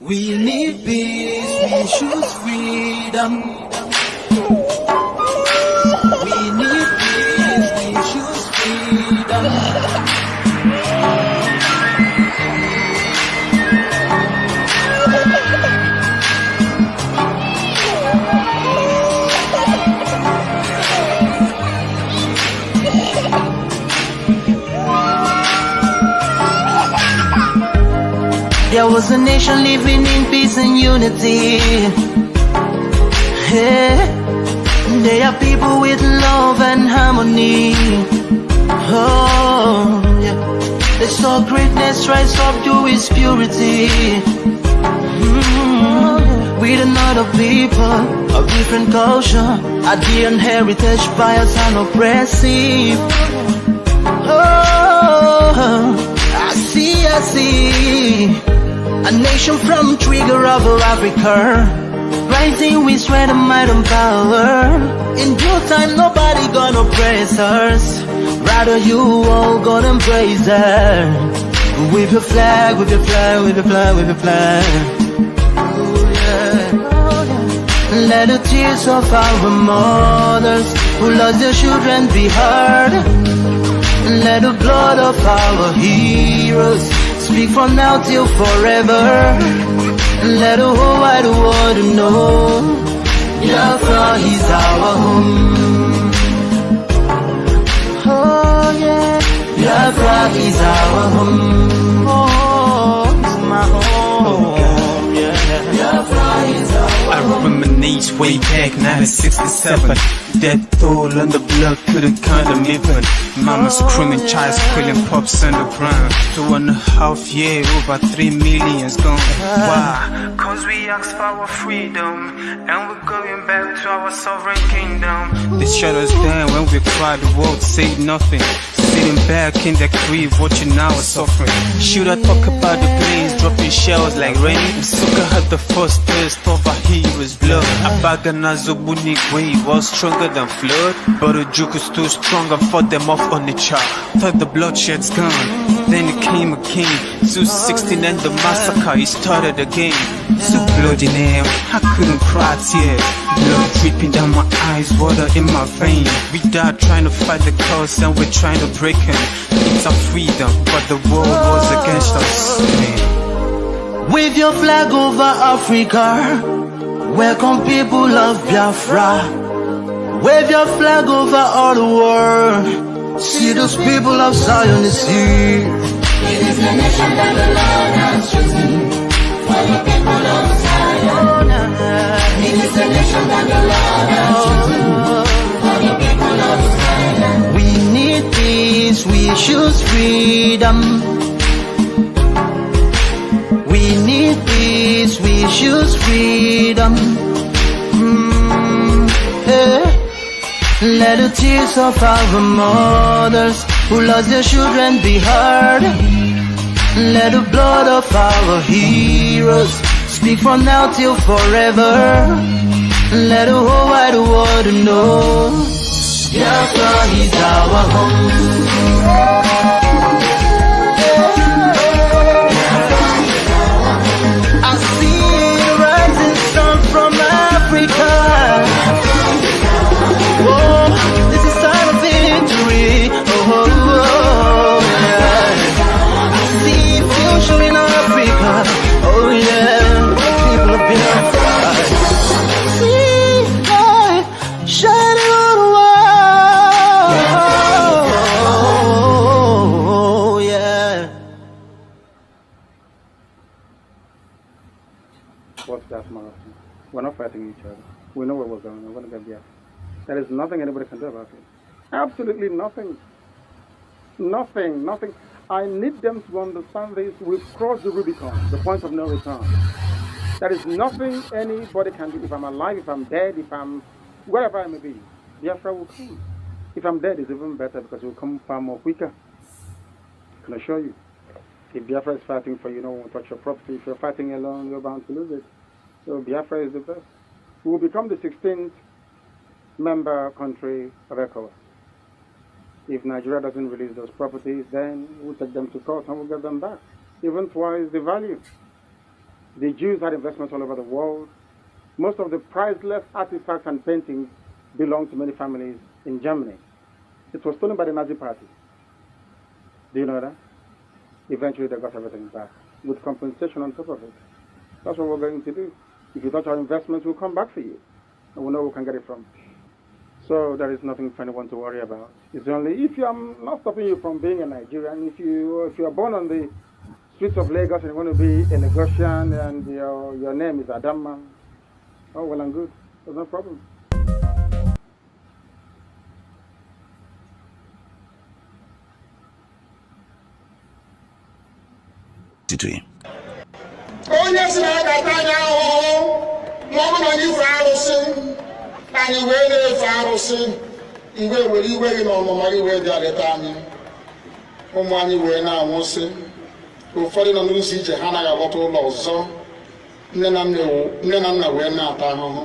We need peace, we choose freedom. We need peace, we choose freedom. There was a nation living in peace and unity. Yeah. They are people with love and harmony. Oh, yeah. They saw greatness rise up to its purity. With another people of different culture, a different heritage, bias and oppressive. Oh, I see. A nation from trigger of Africa, rising with strength and might and power. In due time, nobody gonna praise us. Rather, you all gonna embrace her. With your flag, with your flag, with your flag, with your flag. Oh, yeah. Let the tears of our mothers who lost their children be heard. Let the blood of our heroes speak from now till forever. Let the whole wide world know Biafra is our home. Oh yeah, Biafra is our home. Oh, it's my home. Yeah, Biafra is our home. I reminisce way back 1967. Death toll on the blood couldn't count them even. Mama screaming, child squealing, pops on the ground. 2.5 years, over 3 million's gone. Why? Cause we asked for our freedom, and we're going back to our sovereign kingdom. They shut us down when we cried, the world said nothing. Sitting back in the crib, watching our suffering. Should I talk about the planes dropping shells like rain? Suka had the first taste of a hero's blood. Abagana Zobuni wave was stronger than flood, but the juke is too strong and fought them off on the chart. Thought the bloodshed's gone, then it came again. 216 and the massacre, it started again. So bloody name, I couldn't cry tears. Blood dripping down my eyes, water in my veins. We died trying to fight the cause and we're trying to break him. It's our freedom, but the world was against us. Wave your flag over Africa. Welcome people of Biafra. Wave your flag over all the world. See those people of Zion is here. It is the nation that the Lord has chosen for the people of Zion. It is the nation that the Lord has chosen for the people of Zion. We need peace, we choose freedom. We need peace, we choose freedom. Yeah. Let the tears of our mothers who lost their children be heard. Let the blood of our heroes speak from now till forever. Let the whole wide world know Biafra is our home. I see the rising sun from Africa. Oh, this is time of victory. Oh, yeah. I see future in Africa. Oh, yeah. People of Biafra. See light shining on the world. Oh, yeah. What's that, marathon? We're not fighting each other. We know where we're going. We're going to get Biafra. There is nothing anybody can do about it. Absolutely nothing. Nothing. I need them to understand this. We've crossed the Rubicon, the point of no return. There is nothing anybody can do. If I'm alive, if I'm dead, if I'm wherever I may be, Biafra will come. If I'm dead, it's even better because it will come far more quicker. I can assure you. If Biafra is fighting for you, no one will touch your property. If you're fighting alone, you're bound to lose it. So Biafra is the best. We will become the 16th member country of ECOWAS. If Nigeria doesn't release those properties, then we'll take them to court and we'll get them back. Even twice the value. The Jews had investments all over the world. Most of the priceless artifacts and paintings belonged to many families in Germany. It was stolen by the Nazi Party. Do you know that? Eventually they got everything back with compensation on top of it. That's what we're going to do. If you touch our investments, we'll come back for you. And we'll know where we can get it from. So there is nothing for anyone to worry about. It's only if I'm not stopping you from being a Nigerian, if you are born on the streets of Lagos and you want to be a Lagosian and your name is Adamma, oh well and good. There's no problem. Onye si na akata anya ahụhụ ma ọ bụ na anyị fe arụsị anyị wee na-efe arụsị igwe were iwe gị na ọmụma gị wee bịa leta anyị ụmụ anyị wee na-anwụsị ụfọdụ nọ n'ụzọ ije ha anaghị alọta ụlọ ọzọ nne na nna wee na-ata ahụhụ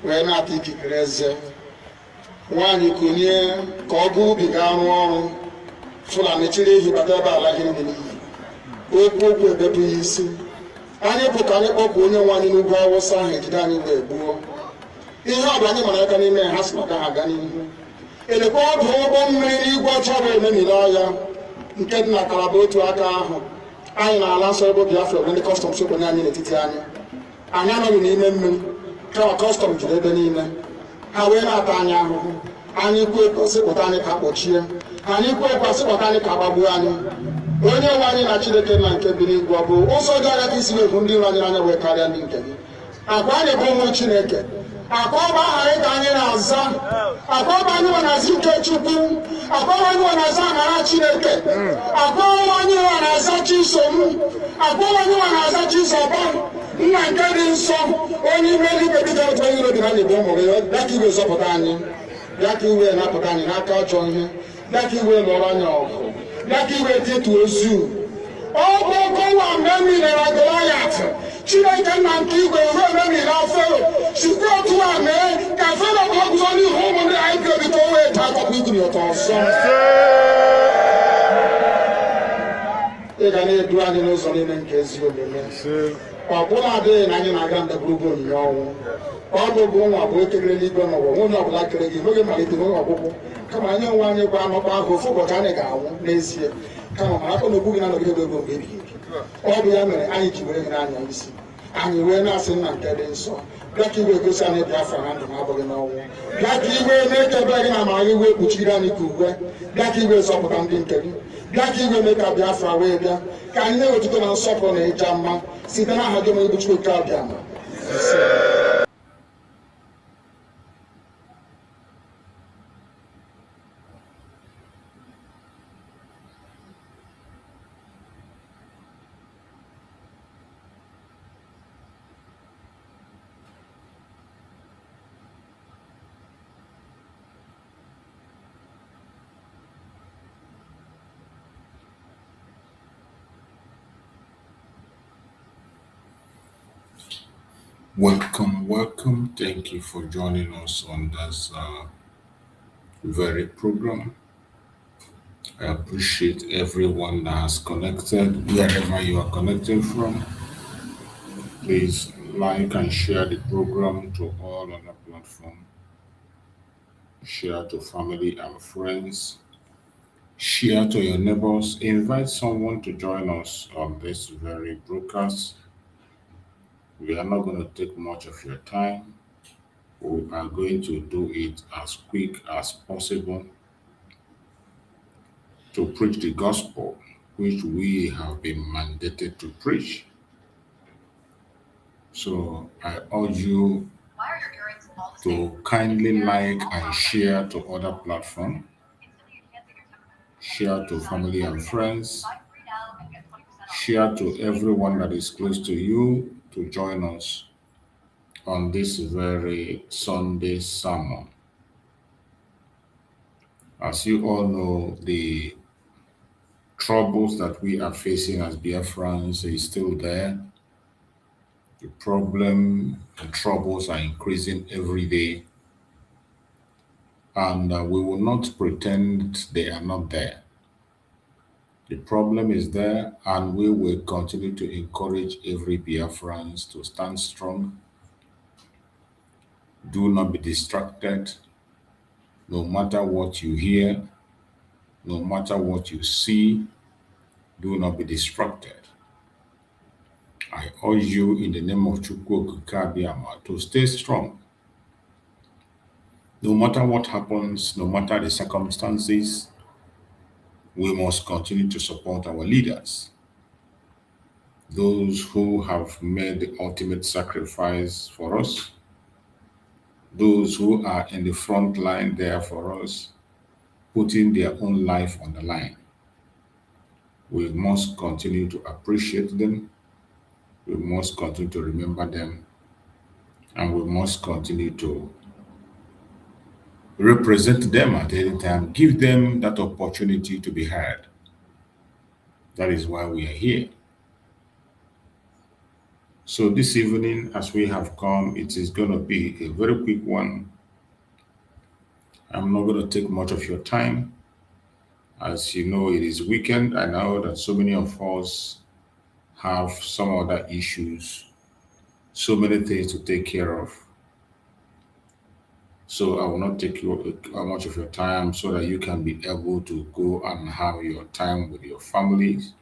wee na-ata ikikere eze nwaanyị konye ka ọ gaa ubi gaa rụọ ọrụ Fulani chiri ehi bata ebe ala gị n'iyi okwu ebepụ ya isi anyị bụ ka anyị kpọpụ onye nwe anyị n'ugwu Awụsa ahụ ejide anyị wee gbuo ihe ọ bụ anyị mara aka n'ime ha si maka ha gaa n'ihu elekwa ọdụ ụgbọ mmiri n'igwe ọcha bụ ememiri ọya nke dị na Kalaba otu aka ahụ anyị na-ala nsọ ebe Biafra bụ ndị kọstọm sokwenye anyị n'etiti anyị anọghị n'ime mmiri kama kọstọm juru ebe niile ha wee na-ata anyị ahụhụ anyị kwuo sịpụta anyị ka kpọchie anyị kwuo ekwa sịpụta anyị ka gbagbuo anyị onye nwe anyị na Chineke na nke bi n'igwe ọ bụ ụzọ dị anya ka isi na-ebu ndị iro anyị n'anya wee karịa ndị nke gị akwa anyị bụ ụmụ Chineke akwa ọba aha anyị ka anyị na-aza akwa ọba anyị nwe na-aza ike Chukwu akwa ọba anyị nwe na-aza amara Chineke akwa ọba anyị nwe na-aza Chisom akwa ọba anyị nwe na-aza Chizoba nna nke dị nsọ onye ime eluigwe dịka otu onye iro dị na anyị bụ ụmụ gị bịa ka iwe zọpụta anyị bịa ka iwe napụta anyị n'aka ọjọọ ihe bịa ka iwe lụọrọ anyị ọgụ bịa ka iwe dịtụ ozu ọgbọgọwa memilere Goliath Chineke nna nke igwe ruo memile Fero site otu a mee ka Fero ka ọ guzo n'ihu ụmụ ndị anyị ga-ebi ka o wee taa akọkọ ikiri ụtọ ọzọ ị ga na-edu anyị n'ụzọ niile nke ezi omume ọ bụla adịghị na anyị na-aga ndagwurugwu onyinye ọnwụ ọ bụ nwa bụ ekekere n'igwe n'ụwa onye ọbụla kere gị n'oge malite n'oge ọgwụgwụ kama anyị onwe anyị gwa anọkpa ahụ ofu ụbọchị anyị ga-anwụ n'ezie kama mara akọ na okwu gị na-anọgide ego mgbe ebighị ebi ọ bụ ya mere anyị ji were gị n'anya isi anyị wee na-asị nna nke dị nsọ bịa ka iwe gosi anyị Biafra na ndụ na-abụghị n'ọnwụ bịa ka iwe mee ka ebe gị na amara gị wee kpuchiri anyị ka uwe bịa ka iwe zọpụta ndị nke gị bịa ka iwe mee ka Biafra wee bịa ka anyị na-ewetụta na nsọpụrụ na ịja mma site n'aha gị onye bụ Chineke abịa ma Welcome. Thank you for joining us on this very program. I appreciate everyone that has connected, wherever you are connected from. Please like and share the program to all on the platform. Share to family and friends. Share to your neighbors. Invite someone to join us on this very broadcast. We are not going to take much of your time. We are going to do it as quick as possible to preach the gospel, which we have been mandated to preach. So I urge you to kindly like and share to other platforms. Share to family and friends. Share to everyone that is close to you to join us on this very Sunday sermon. As you all know, the troubles that we are facing as Biafrans is still there. The problem and troubles are increasing every day. And we will not pretend they are not there. The problem is there, and we will continue to encourage every Biafrans to stand strong. Do not be distracted. No matter what you hear, no matter what you see, do not be distracted. I urge you in the name of Chukwu Okike to stay strong. No matter what happens, no matter the circumstances, we must continue to support our leaders, those who have made the ultimate sacrifice for us, those who are in the front line there for us, putting their own life on the line. We must continue to appreciate them. We must continue to remember them. And we must continue to represent them at any time, give them that opportunity to be heard. That is why we are here. So this evening, as we have come, it is going to be a very quick one. I'm not going to take much of your time. As you know, it is weekend. I know that so many of us have some other issues, so many things to take care of. So I will not take much of your time so that you can be able to go and have your time with your families,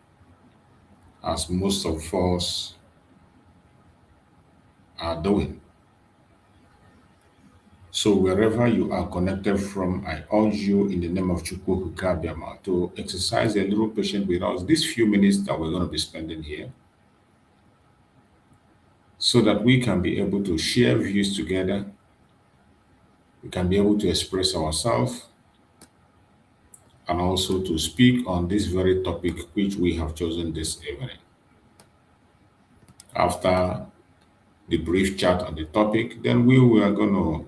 as most of us are doing. So wherever you are connected from, I urge you in the name of Chukwu Okike to exercise a little patience with us these few minutes that we're going to be spending here, so that we can be able to share views together. We can be able to express ourselves and also to speak on this very topic which we have chosen this evening. After the brief chat on the topic, then we are going to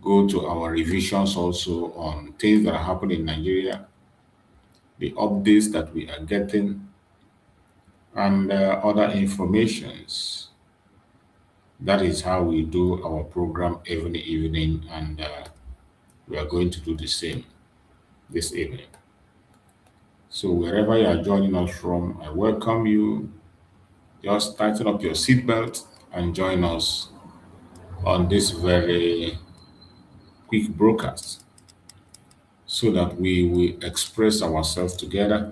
go to our revisions also on things that are happening in Nigeria, the updates that we are getting, and other informations. That is how we do our program every evening, and we are going to do the same this evening. So wherever you are joining us from, I welcome you. Just tighten up your seatbelt and join us on this very quick broadcast, so that we will express ourselves together,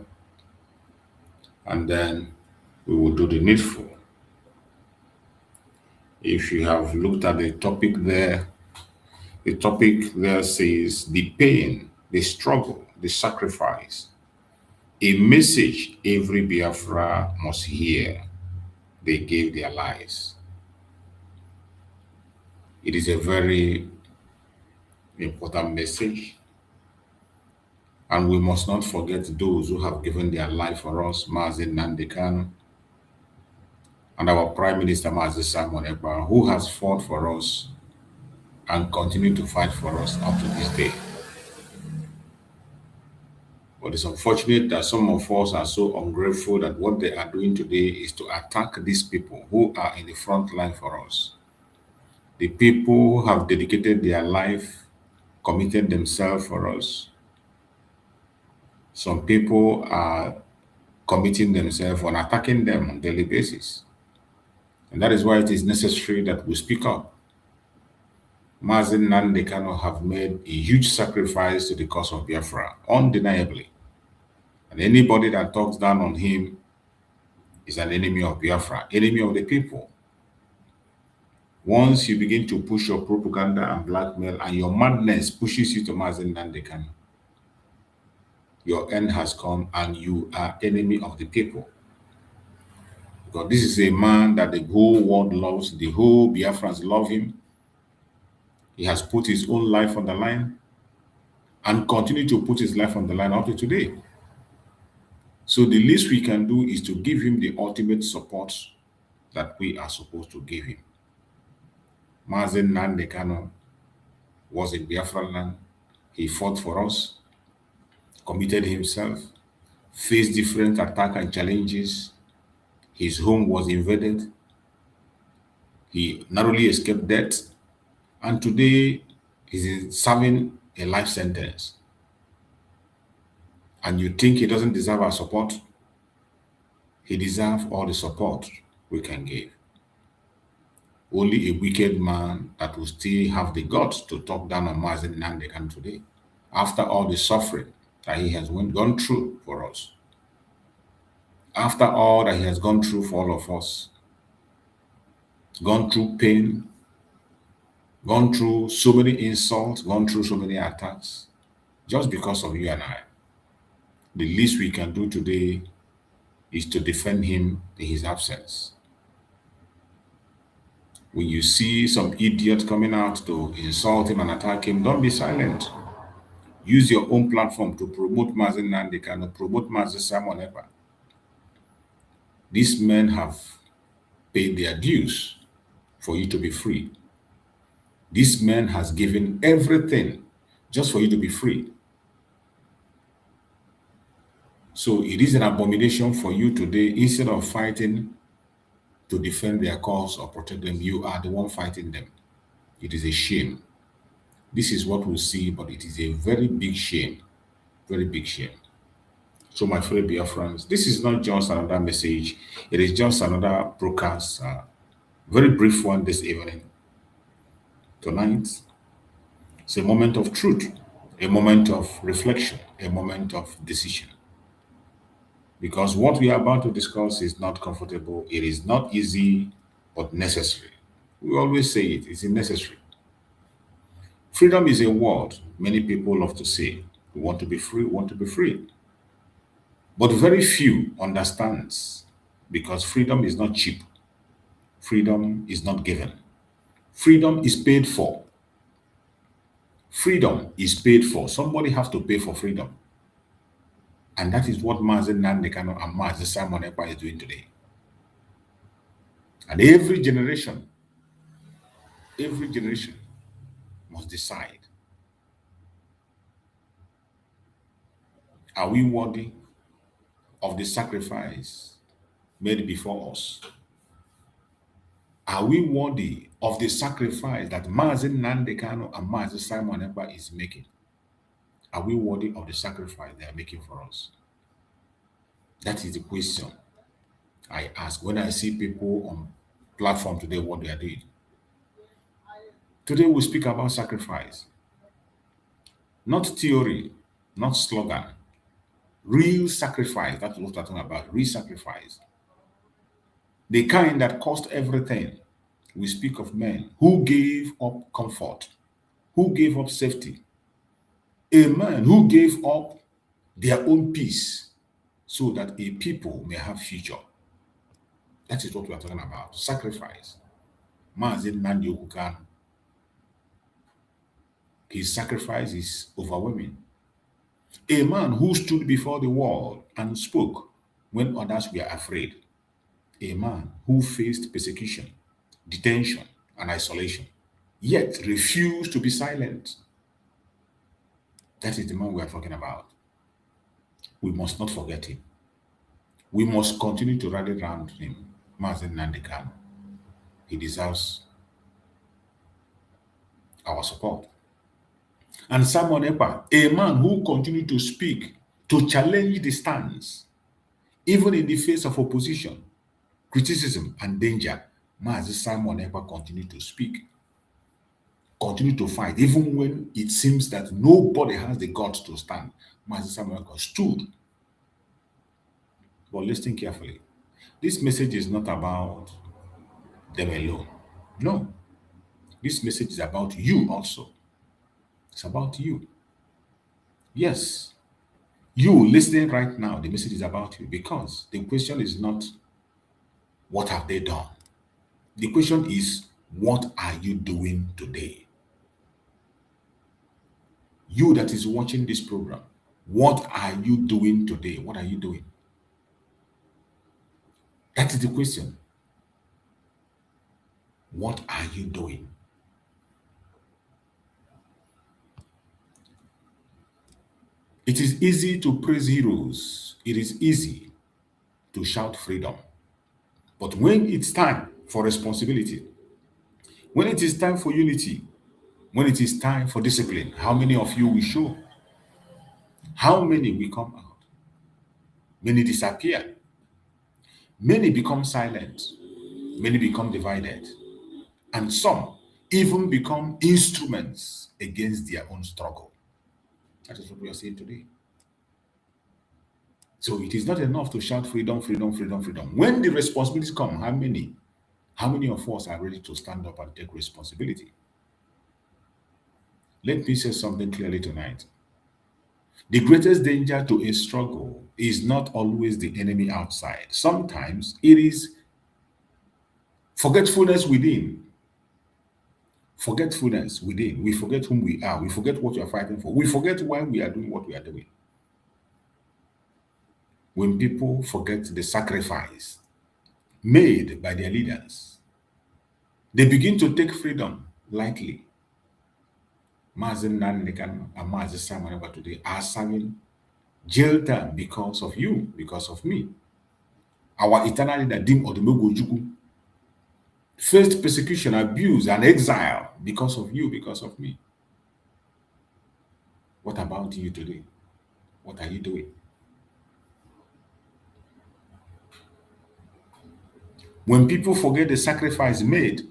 and then we will do the needful. If you have looked at the topic there says the pain, the struggle, the sacrifice, a message every Biafra must hear. They gave their lives. It is a very important message, and we must not forget those who have given their life for us, Nnamdi Kanu, and our Prime Minister, Ekpa, who has fought for us and continue to fight for us up to this day. But it's unfortunate that some of us are so ungrateful that what they are doing today is to attack these people who are in the front line for us. The people who have dedicated their life, committed themselves for us. Some people are committing themselves on attacking them on a daily basis. And that is why it is necessary that we speak up. Nnamdi Kanu have made a huge sacrifice to the cause of Biafra, undeniably. And anybody that talks down on him is an enemy of Biafra, enemy of the people. Once you begin to push your propaganda and blackmail, and your madness pushes you to Nnamdi Kanu, your end has come and you are enemy of the people. Because this is a man that the whole world loves, the whole Biafrans love him. He has put his own life on the line and continue to put his life on the line up to today. So the least we can do is to give him the ultimate support that we are supposed to give him. Nnamdi Kanu was in Biafran land. He fought for us, committed himself, faced different attacks and challenges. His home was invaded. He narrowly escaped death. And today, he's serving a life sentence. and you think he doesn't deserve our support, he deserves all the support we can give. Only a wicked man that will still have the guts to talk down on Mazen Nnamdi Kanu today, after all the suffering that he has gone through for us, after all that he has gone through for all of us, gone through pain, gone through so many insults, gone through so many attacks, just because of you and I. The least we can do today is to defend him in his absence. When you see some idiot coming out to insult him and attack him, don't be silent. Use your own platform to promote Mazen Nnamdi Kanu, promote Mazen Simon Ekpa. These men have paid their dues for you to be free. This man has given everything just for you to be free. So it is an abomination for you today, instead of fighting to defend their cause or protect them, you are the one fighting them. It is a shame. This is what we see, but it is a very big shame. Very big shame. So my fellow Biafrans, this is not just another message. It is just another broadcast, very brief one this evening. Tonight, it's a moment of truth, a moment of reflection, a moment of decision. Because what we are about to discuss is not comfortable. It is not easy, but necessary. We always say it's necessary. Freedom is a word many people love to say. We want to be free, we want to be free. But very few understands, because freedom is not cheap. Freedom is not given. Freedom is paid for. Freedom is paid for. Somebody has to pay for freedom. And that is what Mazen Nnamdi Kanu and Mazen Simon Ekpa is doing today. And every generation must decide, are we worthy of the sacrifice made before us? Are we worthy of the sacrifice that Mazen Nnamdi Kanu and Mazen Simon Ekpa is making? Are we worthy of the sacrifice they are making for us? That is the question I ask when I see people on platform today, what they are doing. Today we speak about sacrifice. Not theory, not slogan. Real sacrifice, that's what we're talking about, real sacrifice. The kind that cost everything. We speak of men who gave up comfort, who gave up safety. A man who gave up their own peace so that a people may have future. That is what we are talking about, sacrifice. Mazen Nnamdi Kanu, his sacrifice is overwhelming. A man who stood before the world and spoke when others were afraid. A man who faced persecution, detention, and isolation, yet refused to be silent. That is the man we are talking about. We must not forget him. We must continue to rally around him, Mazen Nnamdi Kanu. He deserves our support. And Simon Ekpa, a man who continued to speak, to challenge the stance, even in the face of opposition, criticism, and danger. Mazen Simon Ekpa continued to speak, continued to fight, even when it seems that nobody has the guts to stand. Mazen Simon Ekpa stood. But listen carefully. This message is not about them alone. No. This message is about you also. It's about you. Yes. You listening right now, the message is about you, because the question is not what have they done. The question is, what are you doing today? You that is watching this program, what are you doing today? What are you doing? That is the question. What are you doing? It is easy to praise heroes. It is easy to shout freedom. But when it's time for responsibility, when it is time for unity, when it is time for discipline, how many of you will show? How many will come out? Many disappear. Many become silent. Many become divided. And some even become instruments against their own struggle. That is what we are seeing today. So it is not enough to shout freedom, freedom, freedom, freedom. When the responsibilities come, how many? How many of us are ready to stand up and take responsibility? Let me say something clearly tonight. The greatest danger to a struggle is not always the enemy outside. Sometimes it is forgetfulness within. Forgetfulness within. We forget whom we are. We forget what we are fighting for. We forget why we are doing what we are doing. When people forget the sacrifice made by their leaders, they begin to take freedom lightly. Mazen Nnamdi Kanu and Mazen Simon today are serving jail term because of you, because of me. Our eternal leader, Dim Odumogojuku, faced persecution, abuse, and exile because of you, because of me. What about you today? What are you doing? When people forget the sacrifice made,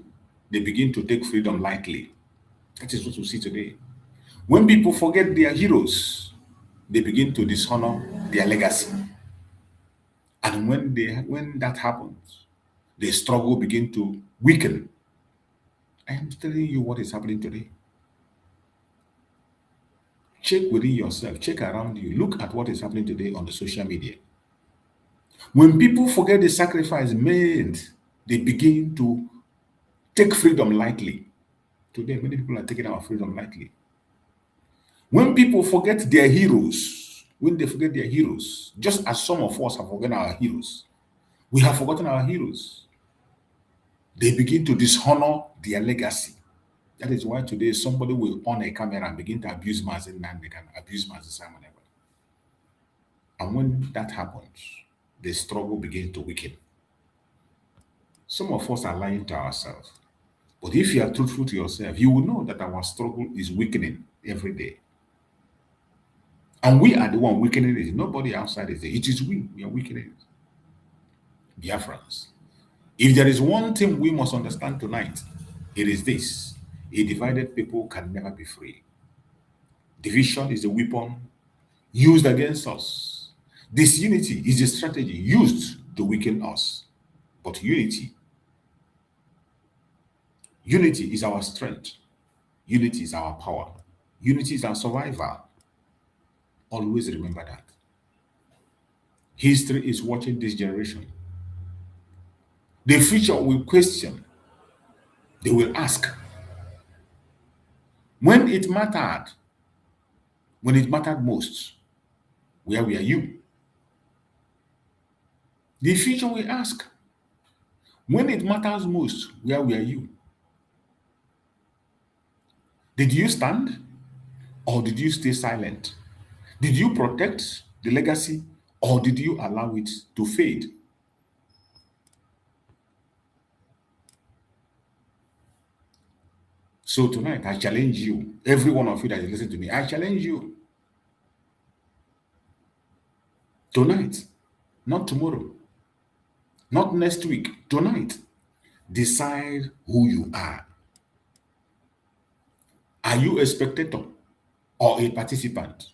they begin to take freedom lightly. That is what we see today. When people forget their heroes, they begin to dishonor their legacy. And when that happens, the struggle begin to weaken. I am telling you what is happening today. Check within yourself, check around you, look at what is happening today on the social media. When people forget the sacrifice made, they begin to take freedom lightly. Today, many people are taking our freedom lightly. When people forget their heroes, when they forget their heroes, just as some of us have forgotten our heroes, we have forgotten our heroes. They begin to dishonor their legacy. That is why today somebody will on a camera and begin to abuse Mazen Nnamdi Kanu, abuse Mazen Simon. And when that happens, the struggle begins to weaken. Some of us are lying to ourselves. But if you are truthful to yourself, you will know that our struggle is weakening every day. And we are the one weakening it. Nobody outside is there. It is we are weakening it. Biafrans. If there is one thing we must understand tonight, it is this. A divided people can never be free. Division is a weapon used against us. Disunity is a strategy used to weaken us. But unity is our strength. Unity is our power. Unity is our survival. Always remember that. History is watching this generation. The future will question. They will ask. When it mattered most, where were you? The future will ask. When it matters most, where were you? Did you stand or did you stay silent? Did you protect the legacy or did you allow it to fade? So tonight, I challenge you, every one of you that is listening to me, I challenge you. Tonight, not tomorrow, not next week, tonight, decide who you are. Are you a spectator or a participant?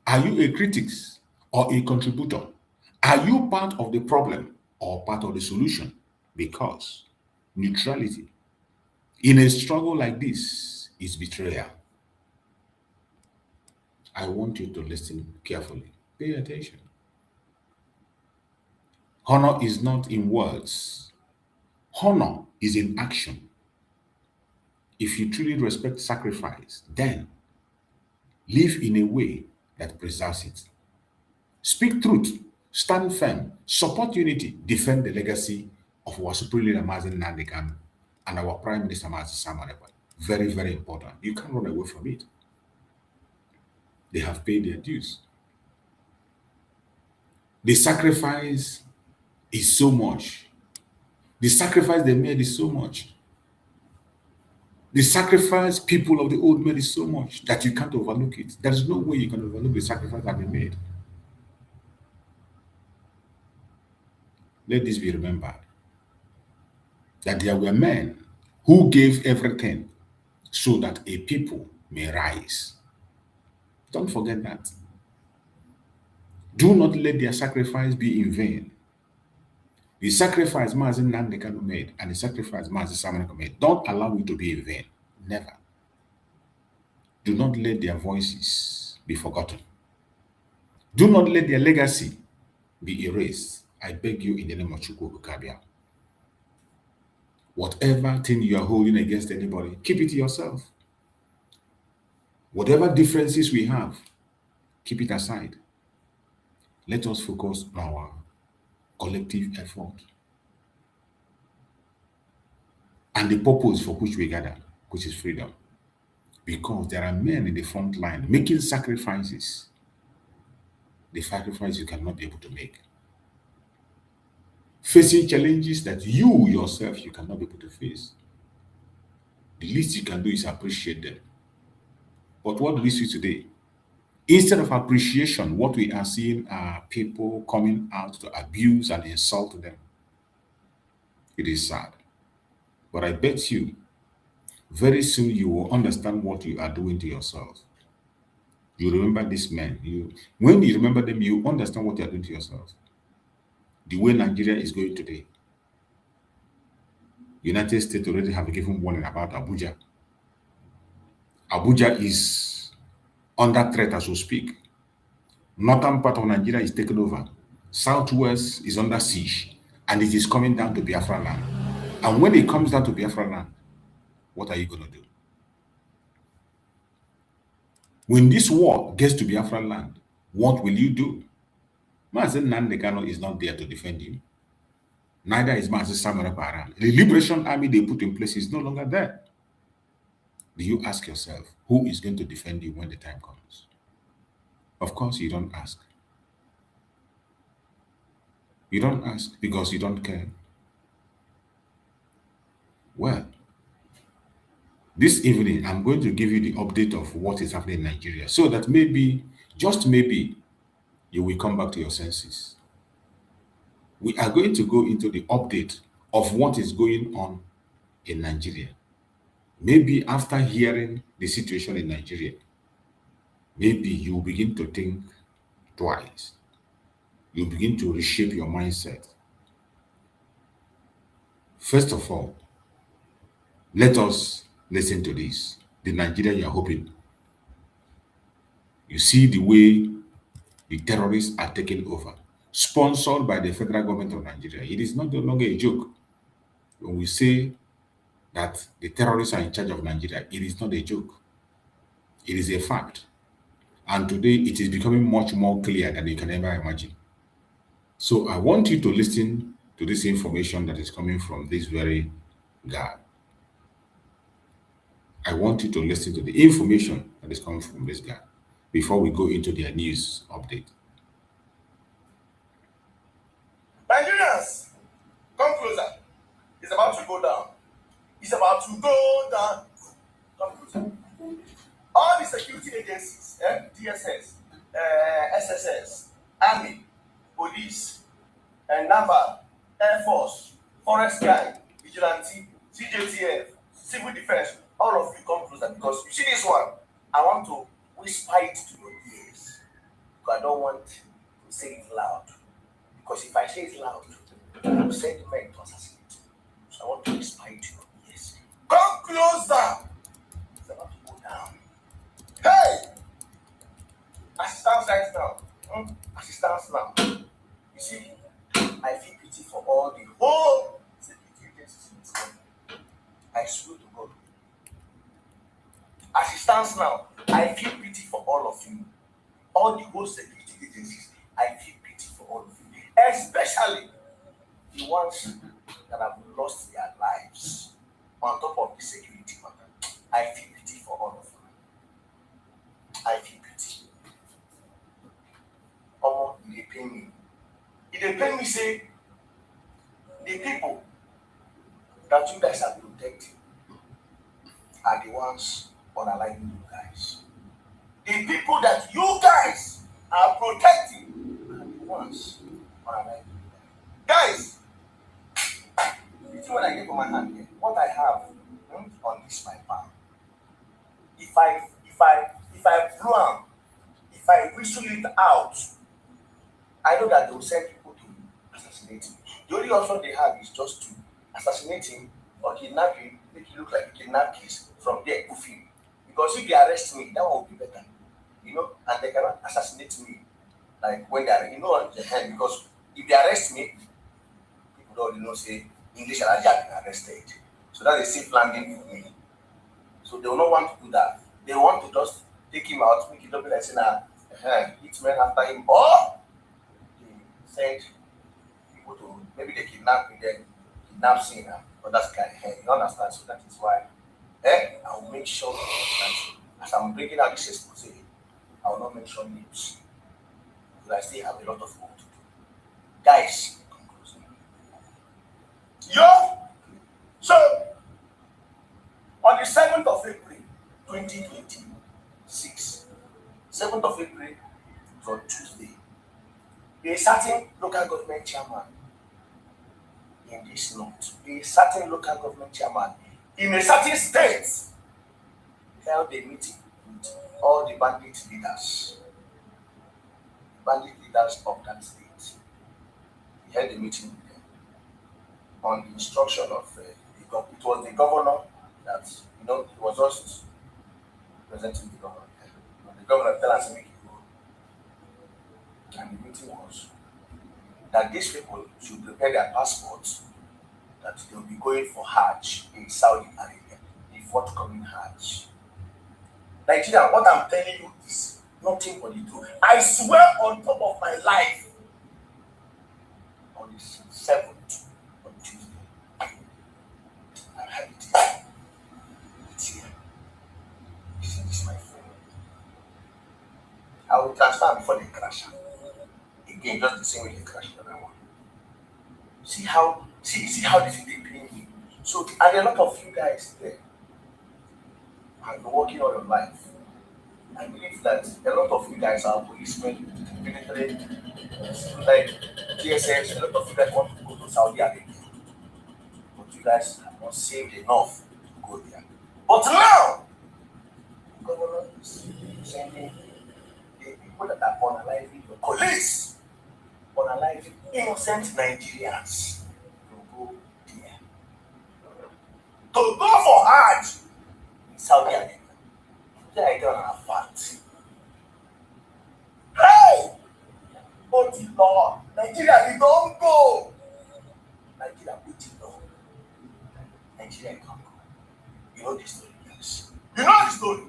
Are you a critic or a contributor? Are you part of the problem or part of the solution? Because neutrality in a struggle like this is betrayal. I want you to listen carefully. Pay attention. Honor is not in words. Honor is in action. If you truly respect sacrifice, then live in a way that preserves it. Speak truth, stand firm, support unity, defend the legacy of our Supreme Leader Mazen Nnamdi Kanu and our Prime Minister Mazen Simon. Very, very important. You can't run away from it. They have paid their dues. The sacrifice is so much. The sacrifice they made is so much. The sacrifice people of the old made is so much that you can't overlook it. There is no way you can overlook the sacrifice that they made. let this be remembered, that there were men who gave everything so that a people may rise. Don't forget that. Do not let their sacrifice be in vain. The sacrifice Mazi Nnamdi Kanu made and the sacrifice Mazi Samaneko made, don't allow it to be in vain. Never. Do not let their voices be forgotten. Do not let their legacy be erased. I beg you in the name of Chukwu Kabia. Whatever thing you are holding against anybody, keep it to yourself. Whatever differences we have, keep it aside. Let us focus on our collective effort and the purpose for which we gather, which is freedom. Because there are men in the front line making sacrifices, the sacrifice you cannot be able to make. Facing challenges that you yourself, you cannot be able to face. The least you can do is appreciate them. But what do we see today? Instead of appreciation, what we are seeing are people coming out to abuse and insult them. It is sad. But I bet you, very soon you will understand what you are doing to yourself. You remember these men. When you remember them, you understand what you are doing to yourself. The way Nigeria is going today. United States already have given warning about Abuja. Abuja is under threat as we speak. Northern part of Nigeria is taken over. Southwest is under siege. And it is coming down to Biafra land. And when it comes down to Biafra land, what are you going to do? When this war gets to Biafra land, what will you do? Mazi Nnamdi Kanu is not there to defend you. Neither is Mazi Samara Paran. The liberation army they put in place is no longer there. Do you ask yourself, who is going to defend you when the time comes? Of course, you don't ask. You don't ask because you don't care. Well, this evening, I'm going to give you the update of what is happening in Nigeria so that maybe, just maybe, you will come back to your senses. We are going to go into the update of what is going on in Nigeria. Maybe after hearing the situation in Nigeria, maybe you begin to think twice. You begin to reshape your mindset. First of all, let us listen to this. The Nigeria you are hoping. You see the way the terrorists are taking over, sponsored by the federal government of Nigeria. It is no longer a joke. When we say that the terrorists are in charge of Nigeria, it is not a joke. It is a fact. And today it is becoming much more clear than you can ever imagine. So I want you to listen to this information that is coming from this very guy. I want you to listen to the information that is coming from this guy before we go into their news update. Nigerians, come closer. It's about to go down. It's about to go down. Come closer. All the security agencies, DSS, SSS, Army, Police, and Naval, Air Force, Forest Guard, Vigilante, CJTF, Civil Defense, all of you come closer because you see this one. I want to whisper it to your ears. Because I don't want to say it loud. Because if I say it loud, I will send men to assassinate you. So I want to whisper it to your ears. Come closer! It's about to go down. Hey! As it stands right now, as it stands now, you see, I feel pity for all the whole security agencies in this country. I swear to God. As it stands now, I feel pity for all of you. All the whole security agencies, I feel pity for all of you. Especially the ones that have lost their lives on top of the security matter. I feel pity for all of you. I feel pity. Oh, they pain me. It dey pain me say the people that you guys are protecting are the ones unaliving you guys. The people that you guys are protecting are the ones unaliving you guys. Guys, when I get on my hand here, what I have on this my palm, if I blow am, if I whistle it out, I know that they will send people to assassinate him. The only option they have is just to assassinate him or kidnap him, make it look like a kidnap case from there, goof him. Because if they arrest me, that one will be better. And they cannot assassinate me like when they are, on the hand, because if they arrest me, people don't say English and Arabic have been arrested. So that's a safe landing for me. So they will not want to do that. They want to just take him out, make it look like saying hitmen after him, or they send people to maybe they kidnap me, then kidnap him, but that's kind of you understand? So that is why I will make sure that as I'm bringing out this expose, I will not mention names. Because I still have a lot of work to do. Guys, so on the 7th of April 2026, 7th of April on Tuesday, a certain local government chairman in this north, a certain local government chairman in a certain state held a meeting with all the bandit leaders of that state. He held a meeting with them on the instruction of it was the governor that he was just presenting the governor. The governor tell us to make it go. And the meeting was that these people should prepare their passports, that they will be going for Hajj in Saudi Arabia, the forthcoming Hajj. Nigeria, what I'm telling you is nothing but the truth. I swear on top of my life, on the 7th on Tuesday, I have it here. It's here. This is my phone. I will transfer before they crash. Again, just the same way they crash the other one. See how this is they pay me. So, and a lot of you guys there have been working all your life. I believe that a lot of you guys are policemen, military, like GSS, a lot of you guys want to go to Saudi Arabia. But you guys have not saved enough to go there. But now, the governor is sending the people that are unaliving the police, unaliving innocent Nigerians to go there. To go for Hajj in Saudi Arabia. I don't have fact. Hey! Oh, the Lord! Nigeria, you don't go! Nigeria, put it down. Nigeria, you don't go. You know the story, guys. You know the story.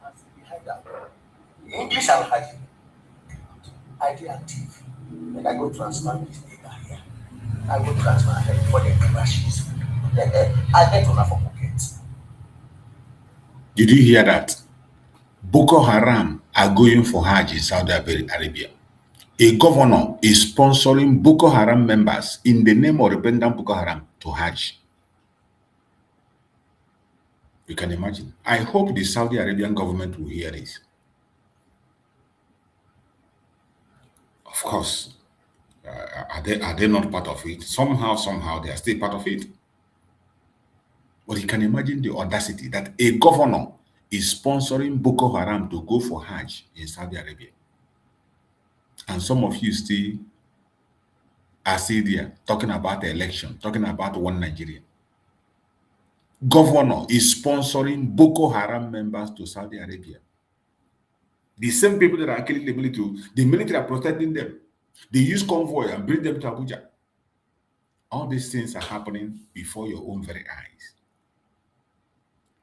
And behind that, English and Haji. I did active. Then I go transfer this data here. I go transfer here before they crashes. I get on for pocket. Did you hear that? Boko Haram are going for Hajj in Saudi Arabia. A governor is sponsoring Boko Haram members in the name of repentant Boko Haram to Hajj. You can imagine. I hope the Saudi Arabian government will hear this. Of course, are they not part of it? Somehow they are still part of it. But you can imagine the audacity that a governor is sponsoring Boko Haram to go for Hajj in Saudi Arabia. And some of you still are still there talking about the election, talking about one Nigeria. Governor is sponsoring Boko Haram members to Saudi Arabia. The same people that are killing the military are protecting them. They use convoy and bring them to Abuja. All these things are happening before your own very eyes.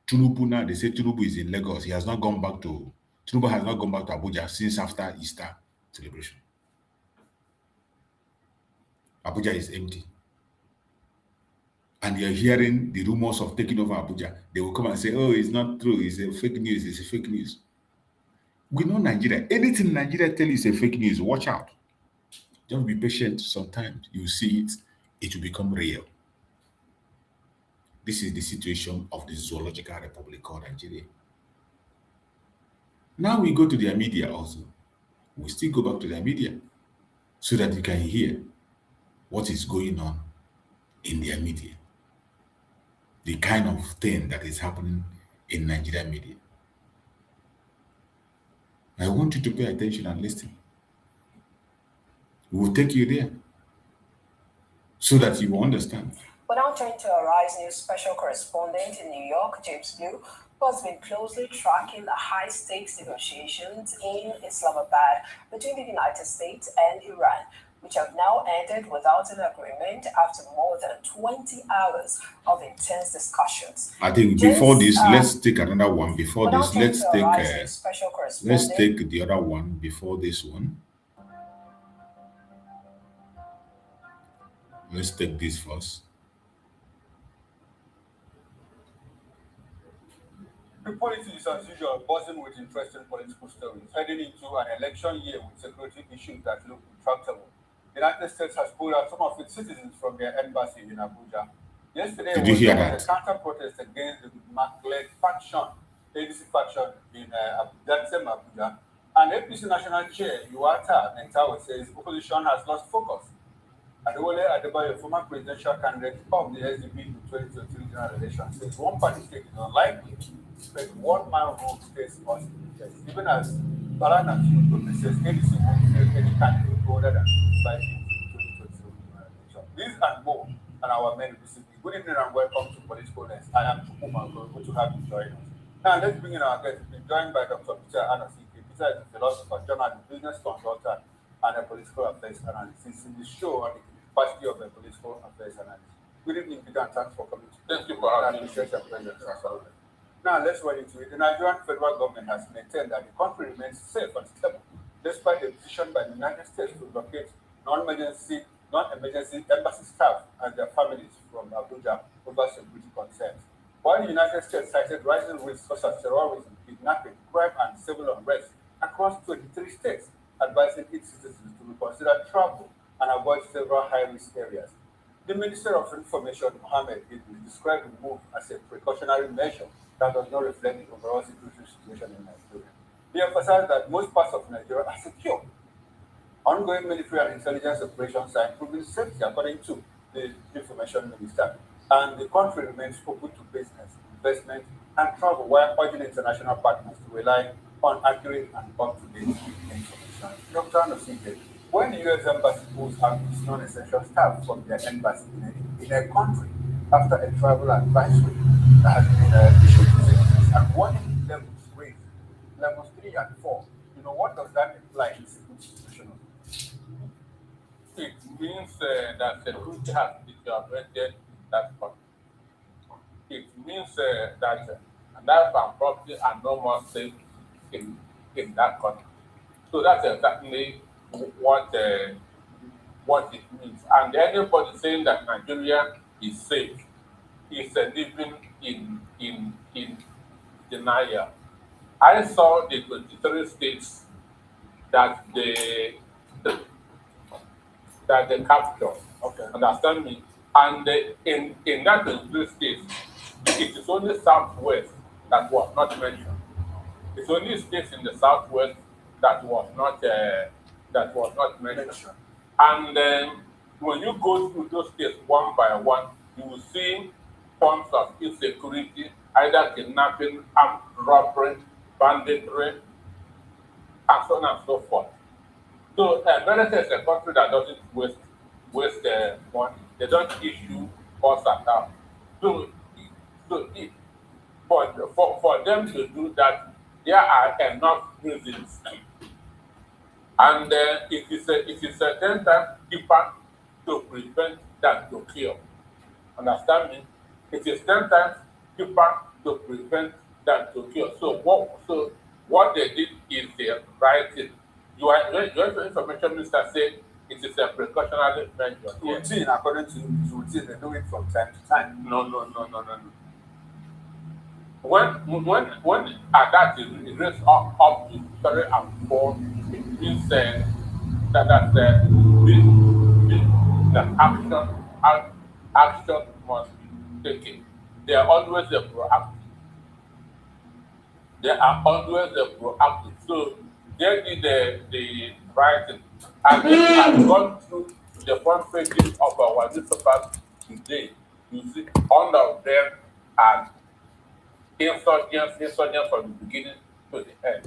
Tinubu now, they say Tinubu is in Lagos. Tinubu has not gone back to Abuja since after Easter celebration. Abuja is empty. And you're hearing the rumors of taking over Abuja. They will come and say, oh, it's not true. It's a fake news. It's a fake news. We know Nigeria. Anything Nigeria tell you is a fake news. Watch out. Just be patient. Sometimes you see it. It will become real. This is the situation of the zoological republic called Nigeria. Now we go to their media also. We still go back to their media so that you can hear what is going on in their media. the kind of thing that is happening in Nigerian media. I want you to pay attention and listen. We will take you there so that you will understand. But now turn to our Rise News special correspondent in New York, James Blue, who has been closely tracking the high-stakes negotiations in Islamabad between the United States and Iran, which have now ended without an agreement after more than 20 hours of intense discussions. I think before this, let's take another one. Before this, let's take the other one before this one. Let's take this first. The politics, as usual, buzzing with interesting political stories, heading into an election year with security issues that look intractable. The United States has pulled out some of its citizens from their embassy in Abuja. Yesterday, Did you hear that? A counter-protest against the McLeod faction, ADC faction in that same Abuja. And APC National Chair, Yuata Nentawe, says opposition has lost focus. Adewale Adebayo, former presidential candidate of the SDP in 2023 general election, says one party state is unlikely to expect one-man rule states must be placed, even as Balana says ADC won't take any candidate older than 5 years in 2023 general election. These and more and our men this evening. Good evening and welcome to Political Lens. I am Chukuma. Good to have you join us. Now let's bring in our guest. We've been joined by Dr. Peter Anosike. Peter is a philosopher, journalist, business consultant, and a political affairs analyst. He's in the show on the capacity of a political affairs analyst. Good evening, Peter, and thanks for coming. Thank you for having me. Now let's get into it. The Nigerian federal government has maintained that the country remains safe and stable, despite the decision by the United States to locate non-emergency embassy staff and their families from Abuja over security concerns. While the United States cited rising risks such as terrorism, kidnapping, crime, and civil unrest across 23 states, advising its citizens to reconsider travel and avoid several high-risk areas. The Minister of Information, Mohammed Idris, described the move as a precautionary measure that does not reflect the overall security situation in Nigeria. He emphasized that most parts of Nigeria are secure. Ongoing military and intelligence operations are improving safety, according to the Information Minister, and the country remains open to business, investment, and travel, while urging international partners to rely on accurate and up-to-date information. Dr. Anosike, when the U.S. Embassy pulls out its non-essential staff from their embassy in a country after a travel advisory that has been issued to citizens and warning levels raised, levels 3 and 4, what does that imply in security situation? It means that security has deteriorated in that country. It means that life and property are no more safe in that country. So that's exactly what it means. And anybody saying that Nigeria is safe is living in denial. I saw the 23 states that they captured. Okay. Understand me? And in that 23 states, it is only Southwest that was not mentioned. It's only states in the Southwest that was not mentioned. And when you go through those states one by one, you will see forms of insecurity, either kidnapping, armed robbery, banditry, and so on and so forth. So America is a country that doesn't waste money. They don't issue false accounts. So for them to do that, there are enough reasons. And it is a 10 times cheaper to prevent than to cure. Understand me? It is 10 times cheaper to prevent than to cure. So what they did is the right thing. Your information minister said it is a precautionary measure. Routine, according to routine, they do it from time to time. No. When that is raised up to 3 and 4, it means that action must be taken. They are always proactive. So they did the right thing. And I've gone through the front pages of our newspapers today. You see, all of them and insurgents from the beginning to the end.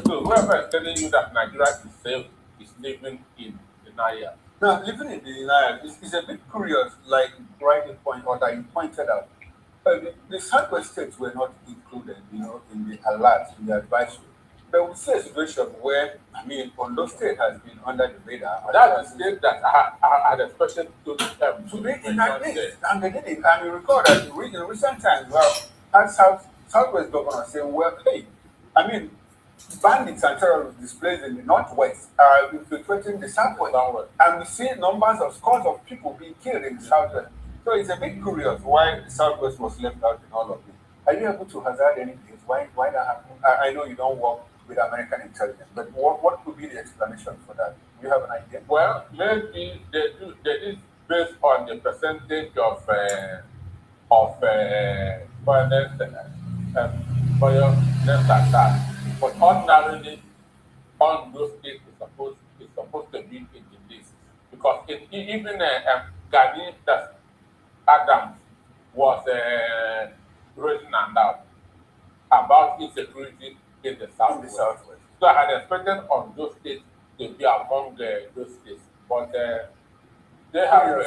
So whoever is telling you that Nigeria is safe is living in denial. Now, living in the denial is a bit curious, like rightly point or that you pointed out. The Southwest states were not included, in the alert, in the advisory. But we see a situation where, Ondo State has been under the radar. That's the state that I had expected to be in that list. And they did it. And you recall that in recent times, well, had Southwest governor say, well, hey, bandits and terrorists displaced in the northwest are infiltrating the southwest. And we see numbers of scores of people being killed in the southwest. So it's a bit curious why the southwest was left out in all of this. Are you able to hazard any place? Why that happened? I know you don't work with American intelligence, but what could be the explanation for that? Do you have an idea? Well, maybe they is based on the percentage of foreigners attack. But ordinarily, on those states is supposed to be in the list because even Ghanaian that Adams was raising an out about insecurity in the southwest. So I had expected on those states to be among those states, but they have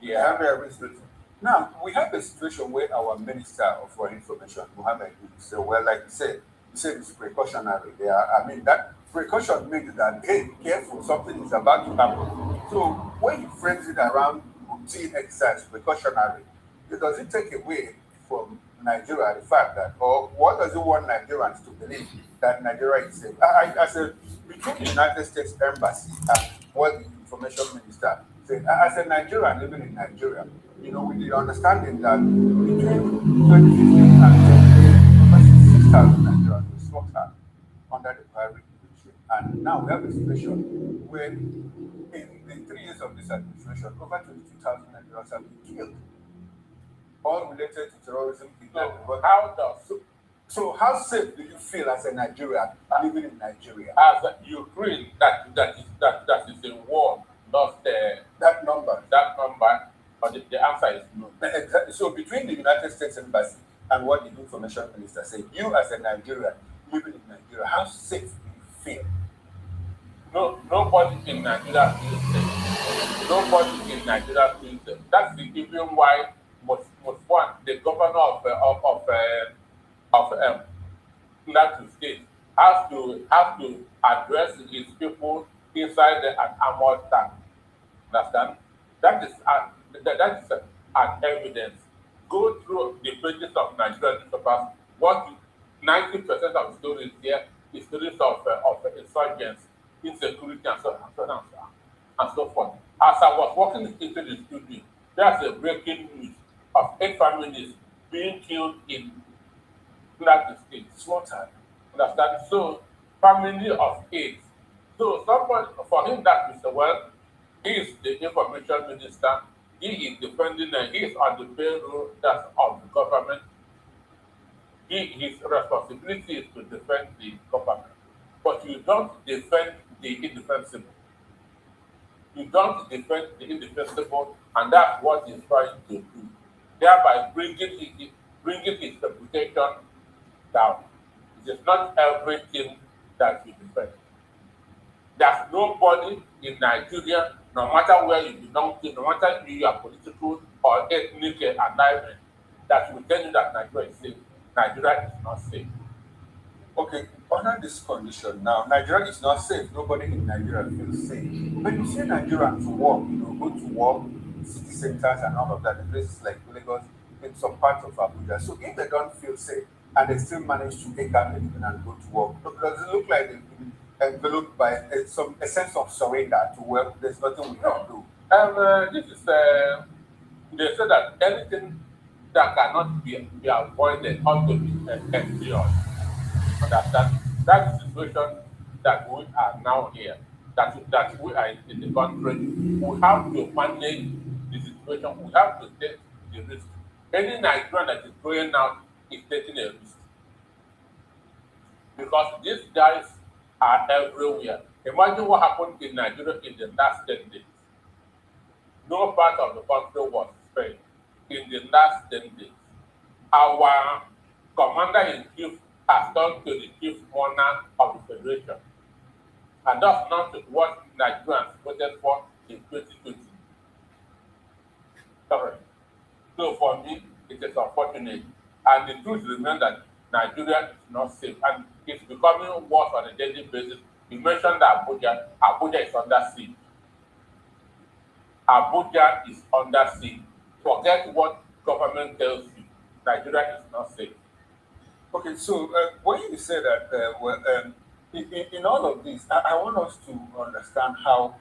their restrictions. Now, we have a situation where our Minister of Foreign Information, Mohammed, said, well, like you said it's precautionary. That precaution means that, hey, careful, something is about to happen. So when you frames it around routine exercise, precautionary, does it take away from Nigeria the fact that, or what does it want Nigerians to believe that Nigeria is safe? Between the United States Embassy and what the Information Minister said, as a Nigerian living in Nigeria, with the understanding that between 2015 and 2020, 6,000 Nigerians were slaughtered under the Buhari regime. And now we have a situation where in the 3 years of this administration, over 22,000 Nigerians have been killed, all related to terrorism. So how safe do you feel as a Nigerian living in Nigeria? As Ukraine, that is a war, lost that number. But the answer is no. Exactly. So between the United States Embassy and what the Information Minister said, you as a Nigerian living in Nigeria, how safe do you feel? No, nobody in Nigeria feels safe. Nobody in Nigeria feels safe. That's the reason why the governor of Plateau State has to address his people inside an armored tank. Understand? That is an evidence. Go through the pages of Nigerian newspapers. What 90% of the stories here is stories of insurgents, insecurity, and so forth. As I was walking into the studio, there's a breaking news of 8 families being killed in Plateau State, slaughtered. Understand? So, family of 8. So, somebody, for him, that is well, he is the information minister. He is defending, he is on the payroll that's of the government. His responsibility is to defend the government. But you don't defend the indefensible. You don't defend the indefensible, and that's what he's trying to do, thereby bringing his reputation down. It is not everything that you defend. There's nobody in Nigeria, no matter where you belong to, no matter your political or ethnic alignment, that will tell you that Nigeria is safe. Nigeria is not safe. Okay, under this condition now, Nigeria is not safe. Nobody in Nigeria feels safe. When you see Nigerians work, go to work, city centers and all of that, in places like Lagos, in some parts of Abuja. So if they don't feel safe and they still manage to take out anything and go to work, does it look like they've been enveloped by a sense of surrender to where there's nothing we can do? This is, they say that anything that cannot be avoided ought to be endured. Understand? That is the situation that we are now here, that we are in the country. We have to manage the situation. We have to take the risk. Any Nigerian that is going out is taking a risk. Because these guys are everywhere. Imagine what happened in Nigeria in the last 10 days. No part of the country was spared in the last 10 days. our commander-in-chief has turned to the chief monarch of the federation. And that's not what Nigerians voted for in 2020. Correct. So for me, it is unfortunate. And the truth remains that Nigeria is not safe. And it's becoming worse on a daily basis. You mentioned that Abuja is under siege. Abuja is under siege. Forget what government tells you. Nigeria is not safe. Okay, so when you say that, in all of this, I want us to understand how,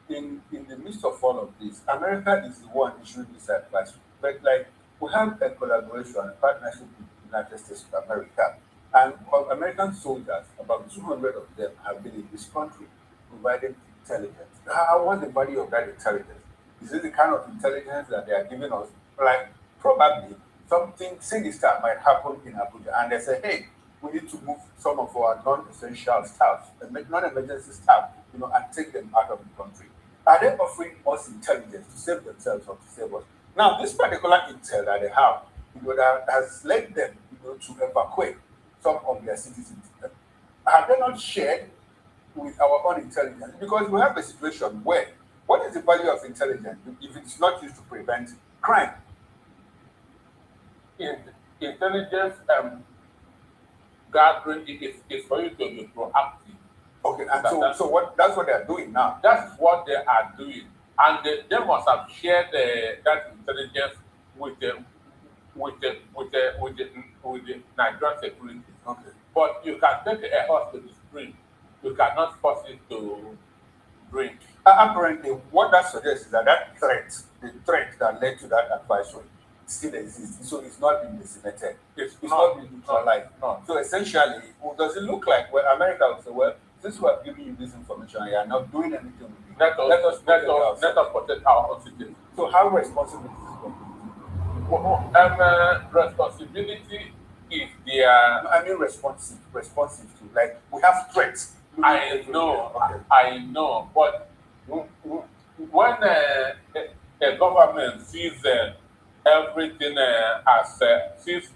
in the midst of all of this, America is the one issuing this advice. But like, we have a collaboration, a partnership with the United States of America, and American soldiers, about 200 of them, have been in this country providing intelligence. What's the value of that intelligence? Is it the kind of intelligence that they are giving us? Like, probably something sinister might happen in Abuja, and they say, hey, we need to move some of our non-essential staff, non-emergency staff, and take them out of the country. Are they offering us intelligence to save themselves or to save us? Now, this particular intel that they have, that has led them, to evacuate some of their citizens. Have they not shared with our own intelligence? Because we have a situation where, what is the value of intelligence if it's not used to prevent crime? Intelligence gathering is for you to be proactive. Okay, and so that's what they are doing now. That's what they are doing, and they must have shared that intelligence with the Nigerian security. Okay, but you can take a horse to the stream. You cannot force it to drink. Apparently, what that suggests is that the threat that led to that advisory, still exists. So it's not been decimated. It's not been neutralized. No. So essentially, does it look like America will say, well, since we are giving you this information and you are not doing anything with it, let us protect our own citizens. So how responsible is this government? Responsibility is their... I mean responsive to, like, we have threats. I know, but when a government sees everything sees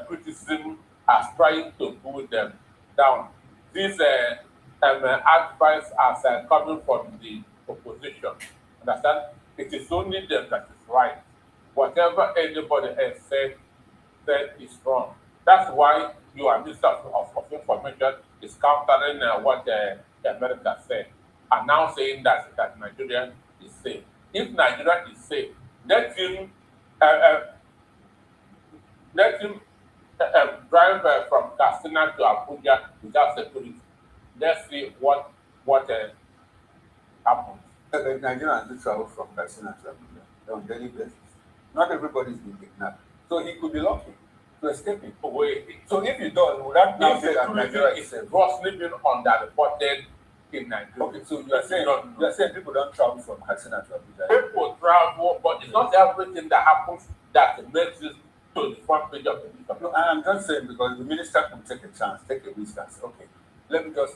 criticism as trying to pull them down, this advice as coming from the opposition, understand? It is only them that is right. Whatever anybody else said is wrong. That's why your Minister of Information is countering what America said, and now saying that Nigeria is safe. If Nigeria is safe, let him drive from Katsina to Abuja without security. Let's see what happens. The Nigerians do travel from Katsina to Abuja on a daily basis. Not everybody is being kidnapped, so he could be lucky to escape it. So if you don't, would that now say that Nigeria is grossly being underreported in Nigeria? Okay, so you are saying people don't travel from Katsina to Abuja. People travel, but it's not everything that happens that makes it to the front page of the newspaper. No, I'm just saying because the minister could take a chance, take a risk and say, okay, let me just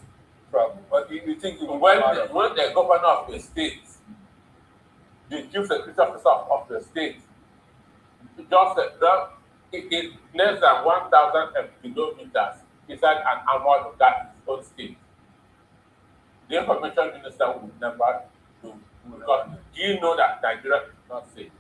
travel. But you think when the governor of the state, the chief security officer of the state, just it is less than 1,000 kilometers inside an armored that is own state. The information minister will never do, because do you know that Nigeria is not safe?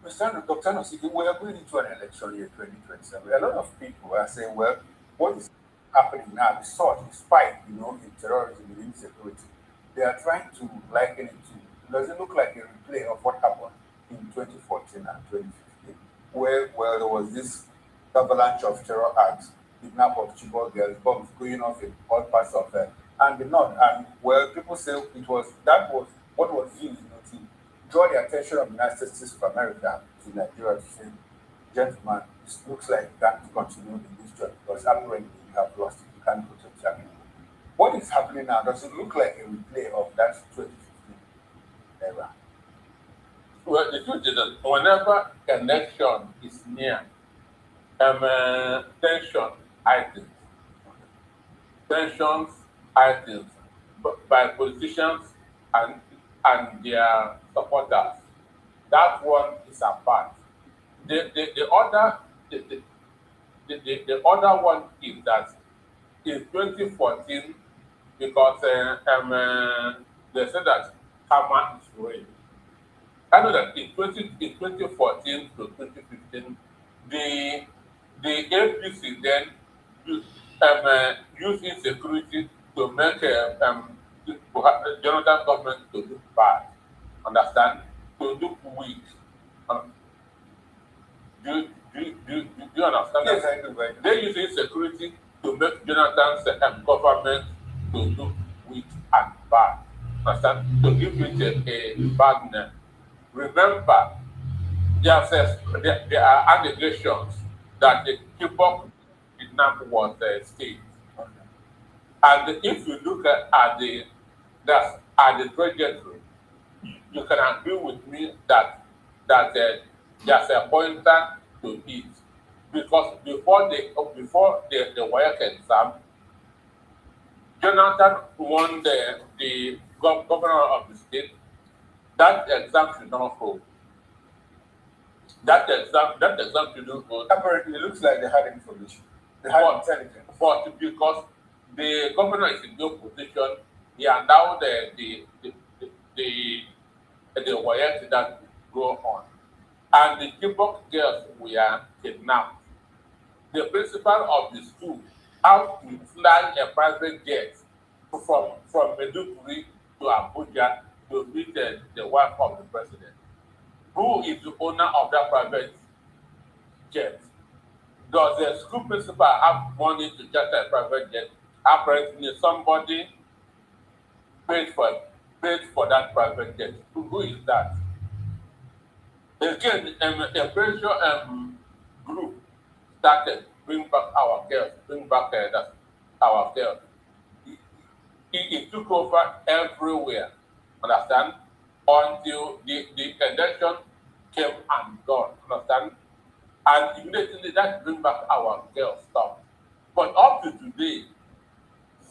Dr. Nosiki, we are going into an election year 2027. A lot of people are saying, well, what is happening now, the sort of spike, in terrorism, in insecurity, they are trying to liken it to, does it look like a replay of what happened in 2014 and 2015, where there was this avalanche of terror acts, kidnap of Chibok girls, bombs going off in all parts of and the north, and where people say that was what was used, to draw the attention of the United States of America to Nigeria to say, gentlemen, this looks like you can't continue in this job because apparently you have lost it, you can't protect your people. What is happening now? Does it look like a replay of that 2015 era? Well, the truth is that whenever election is near, tensions items by politicians and their supporters. That one is apart. The other the other one is that in 2014, because they said that Hama is real. I know that in 2014 to 2015, the APC then used, used insecurity to make Jonathan government to look bad, understand? To look weak. Um, do you understand Yes, that? I do. Right? They use insecurity to make Jonathan's government to look weak and bad. Understand? To give it a bad name. Remember, there are allegations that the Chibok kidnap was a state. And if you look at the trajectory, you can agree with me that there's a pointer to it. Because before the WAEC exam, Jonathan won the governor of the state. That exam should not hold. That exam should not hold. Apparently, it looks like they had information. They had intelligence. But because the governor is in no position, he allowed the WAEC that go on. And the Chibok girls were kidnapped. The principal of the school had to fly a private jet from Maiduguri to Abuja to meet the wife of the president. Who is the owner of that private jet? Does the school principal have money to charter a private jet? Apparently, somebody paid for that private jet. Who is that? Again, a pressure group started bring back our girls, our girls. It took over everywhere, understand? Until the election came and gone, understand? And immediately that bring back our girls stuff. But up to today,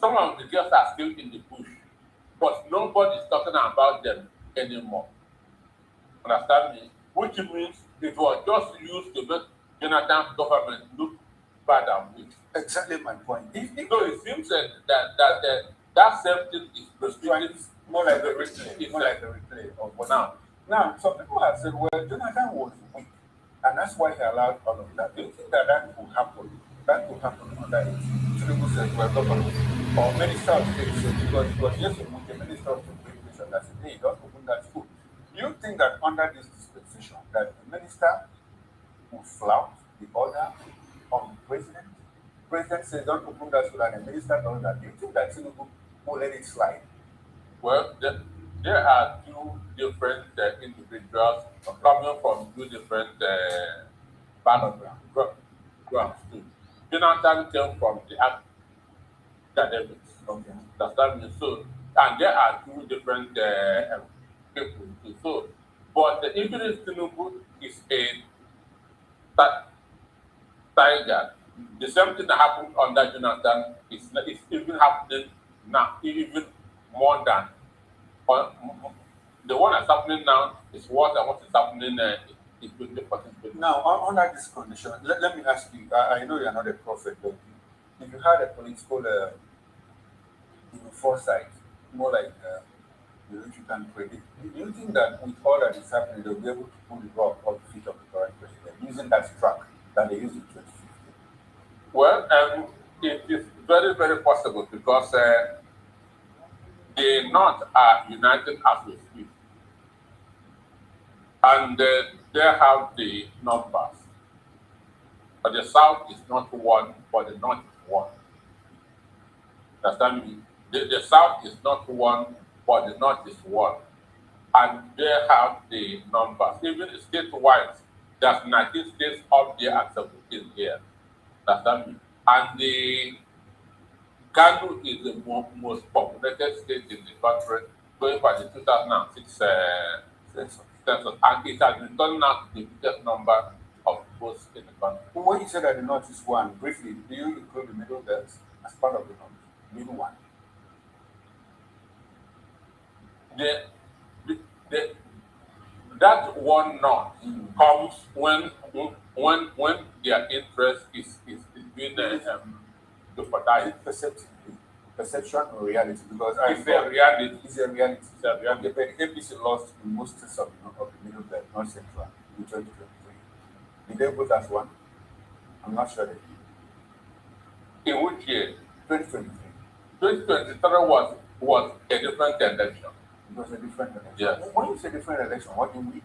some of the girls are still in the bush, but nobody is talking about them anymore. Understand me? Which means it was just used to make Jonathan's government look bad and weak. Exactly my point. So it seems that same thing is proceeding More like the replay. More like the replay of what now. Now, some people have said, well, Jonathan was weak, and that's why he allowed all of that. Do you think that could happen? That could happen under it. Tinubu says, well, governor or minister of state, so because yes, the minister of education that said, hey, don't open that school. Do you think that under this dispensation, that the minister will flout the order of the president? The president says, don't open that school, and the minister does that. Do you think that Tinubu will let it slide? Well, there are two different individuals coming from two different backgrounds. Too. Jonathan came from the academics. Okay. Does that mean so? And there are two different people too. So, but even if Tinubu is a tiger, the same thing that happened under Jonathan is even happening now, even more than the one that's happening now is worse than what is happening in 2014. Now, under this condition, let me ask you, I know you're not a prophet, but if you had a political foresight, more like which you can predict, do you think that with all that is happening, they'll be able to pull the rug off the feet of the current president using that track that they used in 2015? Well, it is very, very possible because the North are united as we speak. And they have the numbers. But the South is not one, but the North is one. Understand me? The South is not one, but the North is one. And they have the numbers. Even statewide, there's 19 states up there and 17 here. Understand me? And the Kanu is the most populated state in the country, going by the 2006 census. And it has returned out the biggest number of votes in the country. When you say that the North is one, briefly, do you include the middle belt as part of the North? Middle one? That one North comes when their interest is being jeopardized. Perception or reality? Because It's a reality. It's a reality. It's a reality. Okay, but APC lost in most states of the Middle Belt, not Central, in 2023. Did they vote as one? I'm not sure they did. In which year? 2023. 2023 was a different election. It was a different election. Yes. When you say different election, what do you mean?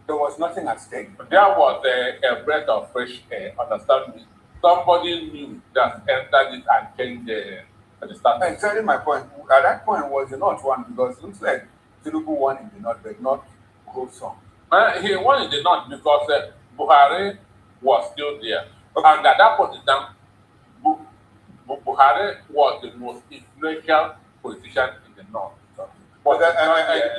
There was nothing at stake. There was a breath of fresh air, understand me? Somebody new that entered it and changed the status. Exactly my point. At that point, was the North one because it looks like Tinubu won in the North, but not wholesome. He won in the North because Buhari was still there. Okay. And at that point in time, Buhari was the most influential politician in the North. But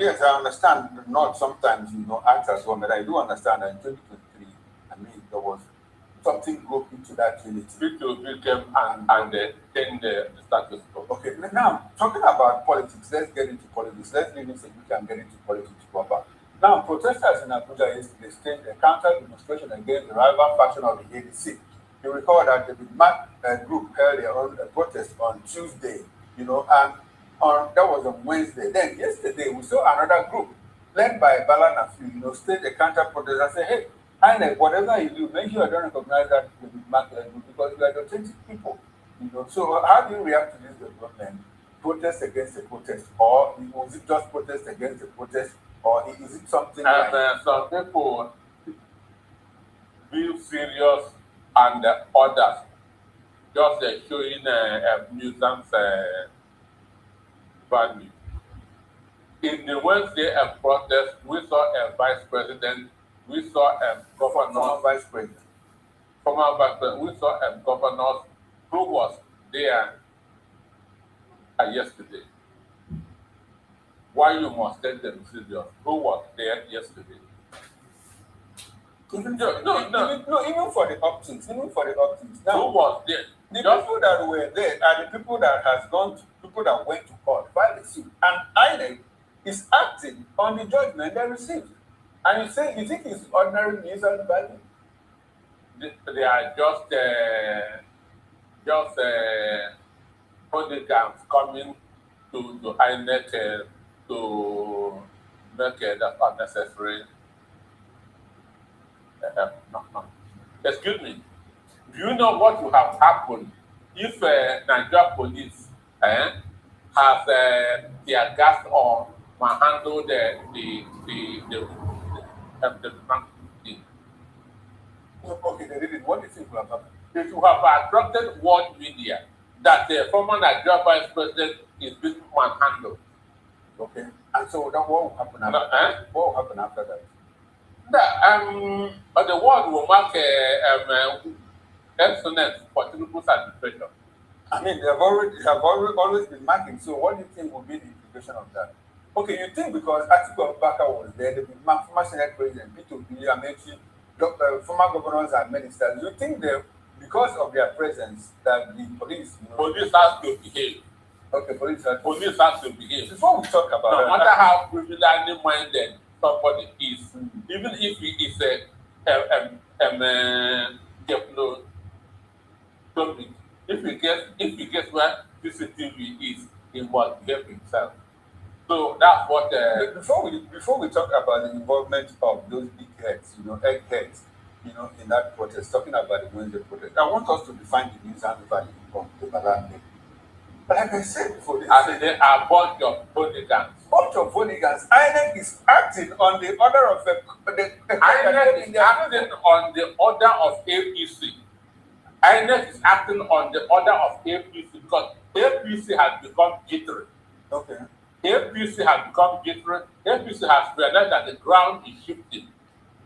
yes, I understand the North sometimes, acts as one, but I do understand that in 2023, there was something broke into that unity. People became and then the status quo. Okay, now talking about politics, let's get into politics. Let's leave it so we can get into politics proper. Now, protesters in Abuja yesterday staged a counter demonstration against the rival faction of the ADC. You recall that the Big Mac group held their own protest on Tuesday, and that was on Wednesday. Then yesterday we saw another group led by Bala Nafi, stage a counter protest and say, hey, and whatever you do, make sure you don't recognize that the Big Mac group because we are the authentic people. So how do you react to this development? Protest against a protest, or was it just protest against a protest, or is it something like some people feel serious and others just showing a nuisance value. In the Wednesday protest, we saw a vice president, we saw a governor, former vice president, we saw a governor who was there yesterday. Why you must take them serious? Who was there yesterday? Even for the optics. Now, who was there? The people that were there are the people that that went to court, filed a suit, and INEC is acting on the judgment they received. And you think it's ordinary nuisance value? They are just hooligans coming to INEC to make that unnecessary. No. Excuse me. Do you know what would have happened if Nigeria police has their gas or handled the Okay, they did it. What do you think will have happened? It would have attracted world media that the former Nigeria vice president is being manhandled. Okay. And so what will happen after that? What will happen after that? The world will mark excellence for Tinubu's administration. They have always been marking. So what do you think will be the implication of that? Okay, you think because Atiku Abubakar was there, the former Senate President, P2P, Amechi, former governors and ministers, you think because of their presence that the police... Police has to behave. Okay, police has to behave. Before we talk about no matter how privileged minded somebody is, even if he is if he gets where CCTV is, he must behave himself. So that's what. Before we talk about the involvement of those big heads, eggheads, in that protest, talking about the Wednesday protest, I want us to define the nuisance value from the Bala. But like I said before, they are a bunch of hooligans. INEC is acting on the order of INEC is acting on the order of APC. INEC is acting on the order of APC because APC has become jittery. Okay. APC has become jittery. APC has realized that the ground is shifting.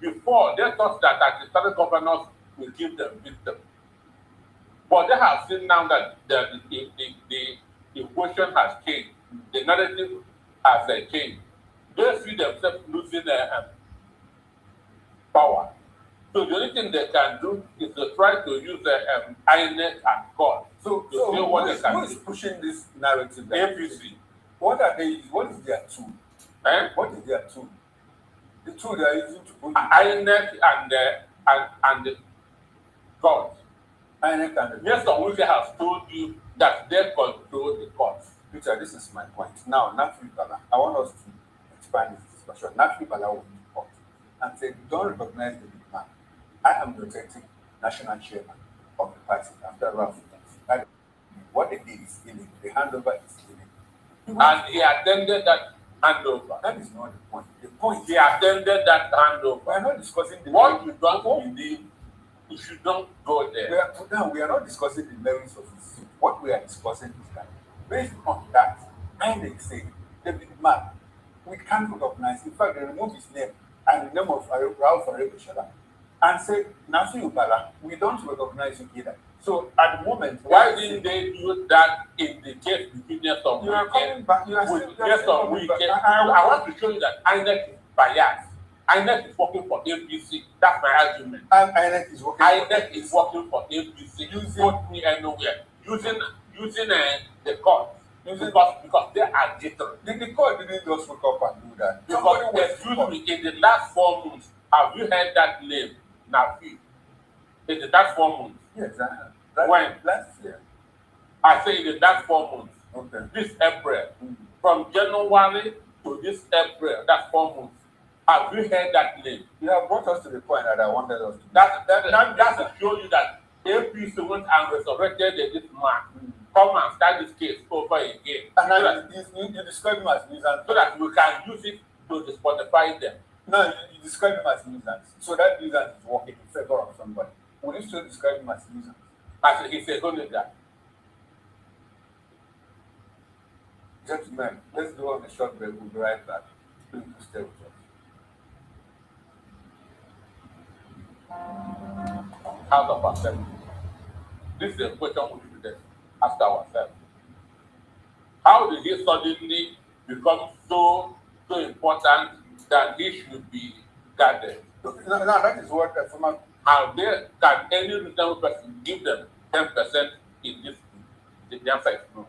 Before, they thought that the starting governors will give them victims. But they have seen now that the equation has changed. The narrative has changed. They see themselves losing power. So the only thing they can do is to try to use INEC and God. So who is pushing this narrative? APC. What is their tool? What is their tool? The tool they are using to push INEC and the court. INEC and the Yes, Wike has told you that they control the courts. Peter, this is my point. Now, Nnamdi Bala, I want us to expand this discussion. Nnamdi Bala went to court and said, don't recognize the big man. I am the executive national chairman of the party after Ralph. What they did is illegal. The handover is illegal. And he attended that handover. That is not the point. The point He attended that we handover. are not discussing the What you don't believe, you should not go there. we are not discussing the merits of the suit. What we are discussing is that based on that, INEC say the big man, we can't recognize. In fact, they remove his name and the name of Ralph Arebishala and say, Nnamdi Bala, we don't recognize you either. So at the moment, Why didn't they do that in the case between yes or you are coming back? You are still yes or coming Wike? back. I want to show you that INEC is biased. INEC is working for APC. That's my argument. And INEC is working. INEC is working for APC. Put me anywhere using the court because they are different. The court didn't just wake up and do that. Because excuse me, in the last 4 months, have you heard that name? Nafi. In the last 4 months. Yes, When? Last year. I say in the last 4 months. Okay. This April. From January to this April, that's 4 months. Have you heard that name? You have brought us to the point that I wanted us to. That's to show you that APC went and resurrected this man. Come and start this case over again. And you describe him as nuisance. So that we can use it to disqualify them. No, you describe him as nuisance. So that nuisance is working in favor of somebody. Would you still describe him as nuisance? As he's a hooligan. Gentlemen, let's go on a short break. We'll be right back. Please stay with us. House of Assembly. This is a question we should ask ourselves. How did he suddenly become so important that he should be guarded? No, that is what the former. How can any reasonable person give them 10% in this? The answer is no.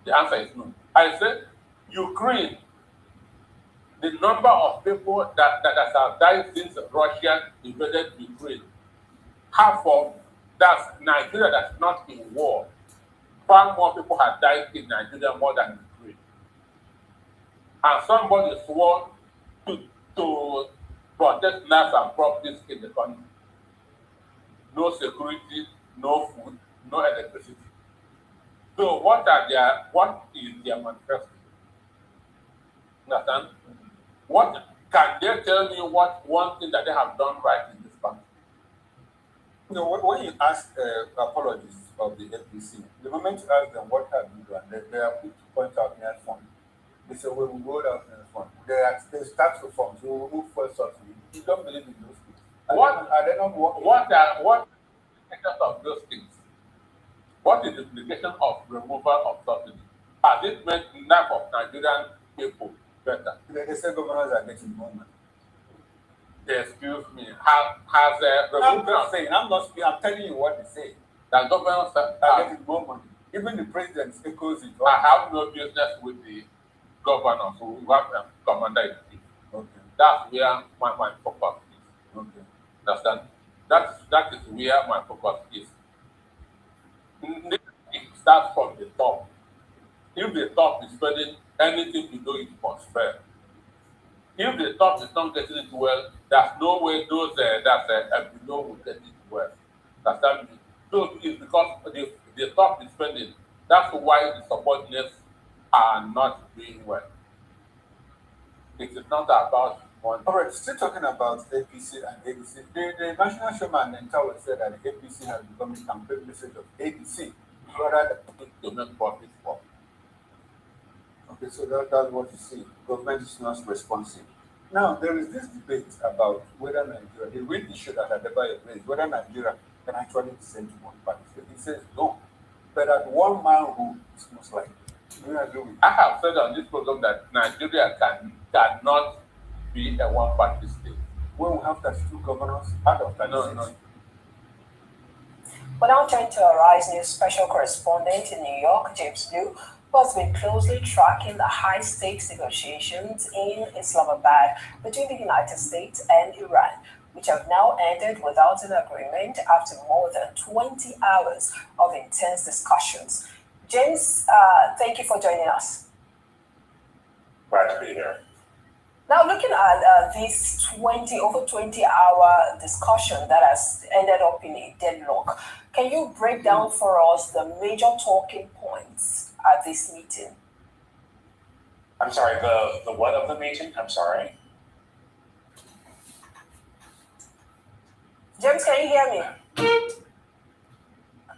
The answer is no. I said, Ukraine, the number of people that have died since Russia invaded Ukraine, half of that's Nigeria that's not in war. Far more people have died in Nigeria more than Ukraine. And somebody swore to protect lives and properties in the country. No security, no food, no electricity. So what is their manifesto? Understand? What can they tell me what one thing that they have done right in this country? You know, when you ask apologies of the FBC, the moment you ask them what have you done, they are quick to point out net fund. They say, well, we rolled out net fund. There's tax reforms, we will remove fuel subsidy. You don't believe in those things. Are they not working? What are the implications of those things? What is the implication of removal of subsidy? Has it made the life of Nigerian people better? They say governors are getting more money. Excuse me. Has I'm not saying, I'm telling you what they say. that governors Are getting more money. Even the president echoes it. I have no business with the governors who have commander in chief. Okay. That's where my focus is. Okay. Understand? That is where my focus is. It starts from the top. If the top is spending anything to do, it must fail. If the top is not getting it well, there's no way those that below will get it well. Understand me? So it's because the top is spending. That's why the subordinates are not doing well. It is not about money. All right, still talking about APC and ADC. The national showman Nentawe said that the APC has become a campaign message of ADC rather than To make profit for. Okay, so that's what you see. Government is not responsive. Now, there is this debate about whether Nigeria, the real issue that Adebayo raised, whether Nigeria can actually descend to one party. He says no. But that one man rule is most likely. Do you agree with me? I have said on this program that Nigeria cannot be a one-party state. When we have 32 governors out of 36. No. We're now turning to our Rise News special correspondent in New York, James Blue, who has been closely tracking the high-stakes negotiations in Islamabad between the United States and Iran. which have now ended without an agreement after more than 20 hours of intense discussions. James, thank you for joining us. Glad to be here. Now, looking at this over 20-hour discussion that has ended up in a deadlock, can you break down for us the major talking points at this meeting? I'm sorry, the what of the meeting? I'm sorry. James, can you hear me?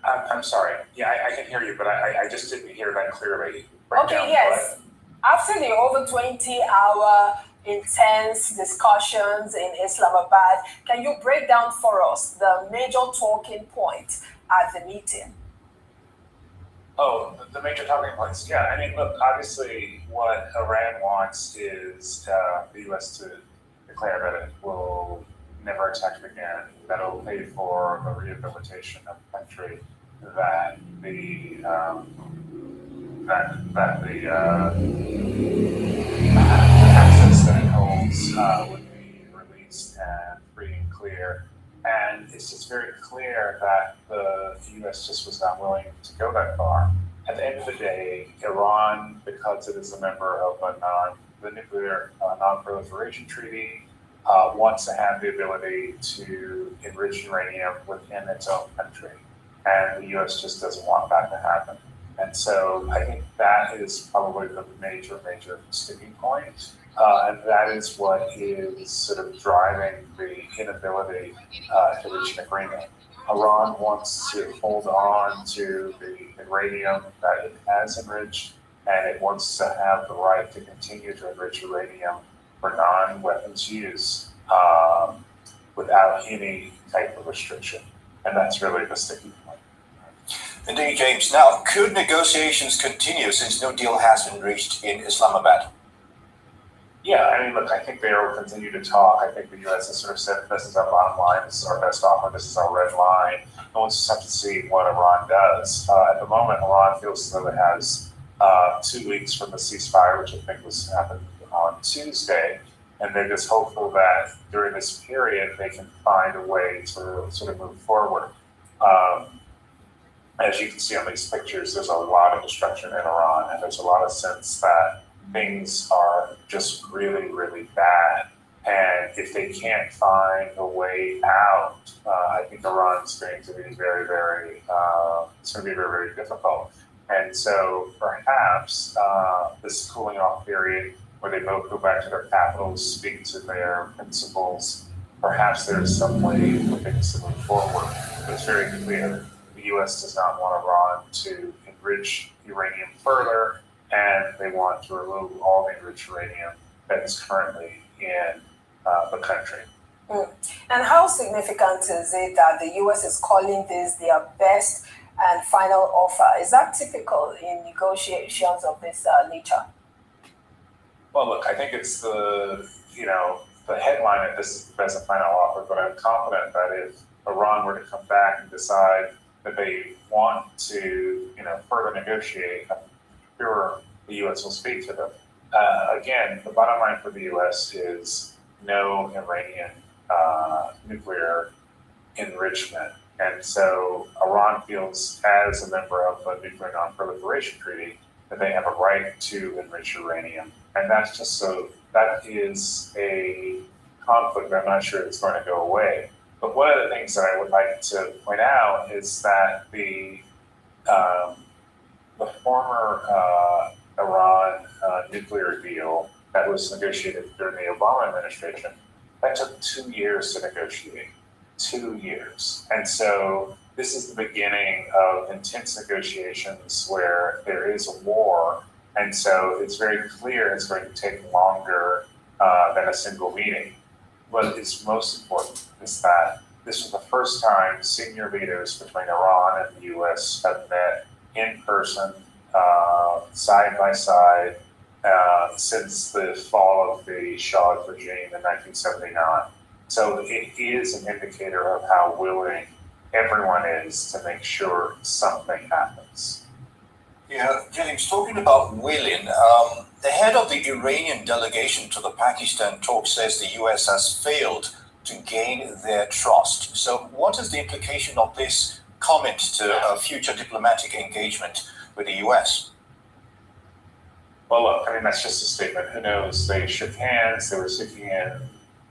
I'm sorry. Yeah, I can hear you, but I just didn't hear that clearly. Okay, yes. After the over 20-hour intense discussions in Islamabad, can you break down for us the major talking point at the meeting? Oh, the major talking points. Yeah, I mean, look, obviously what Iran wants is the U.S. to declare that it will never attack again, that it will pay for the rehabilitation of the country, that the assets that it holds would be released and free and clear. And it's just very clear that the U.S. just was not willing to go that far. At the end of the day, Iran, because it is a member of the Nuclear Non-Proliferation Treaty, wants to have the ability to enrich uranium within its own country. And the U.S. just doesn't want that to happen. And so I think that is probably the major sticking point. And that is what is sort of driving the inability to reach an agreement. Iran wants to hold on to the uranium that it has enriched, and it wants to have the right to continue to enrich uranium for non-weapons use without any type of restriction. And that's really the sticking point. Indeed, James. Now, could negotiations continue since no deal has been reached in Islamabad? Yeah, I mean, look, I think they will continue to talk. I think the U.S. has sort of said, this is our bottom line, this is our best offer, this is our red line. No one's just have to see what Iran does. At the moment, Iran feels as though it has 2 weeks from the ceasefire, which I think was happened on Tuesday, and they're just hopeful that during this period they can find a way to sort of move forward. As you can see on these pictures, there's a lot of destruction in Iran, and there's a lot of sense that things are just really bad. And if they can't find a way out, I think Iran's going to be very difficult. And so perhaps this cooling off period where they both go back to their capitals, speak to their principals, perhaps there's some way for things to move forward. But it's very clear the U.S. does not want Iran to enrich uranium further, and they want to remove all the enriched uranium that is currently in the country. And how significant is it that the U.S. is calling this their best and final offer? Is that typical in negotiations of this nature? Well, look, I think it's the headline that this is the best and final offer, but I'm confident that if Iran were to come back and decide that they want to, further negotiate, I'm sure the U.S. will speak to them. Again, the bottom line for the U.S. is no Iranian nuclear enrichment. And so Iran feels, as a member of the Nuclear Non-Proliferation Treaty, that they have a right to enrich uranium. And that's just that is a conflict I'm not sure it's going to go away. But one of the things that I would like to point out is that the former Iran nuclear deal that was negotiated during the Obama administration, that took 2 years to negotiate. 2 years. And so this is the beginning of intense negotiations where there is a war. And so it's very clear it's going to take longer than a single meeting. What is most important is that this was the first time senior leaders between Iran and the U.S. have met in person, side by side, since the fall of the Shah's regime in 1979. So it is an indicator of how willing everyone is to make sure something happens. Yeah, James, talking about willing, the head of the Iranian delegation to the Pakistan talks says the U.S. has failed to gain their trust. So what is the implication of this comment to future diplomatic engagement with the US? Well, look, I mean, that's just a statement. Who knows? They shook hands. They were sitting in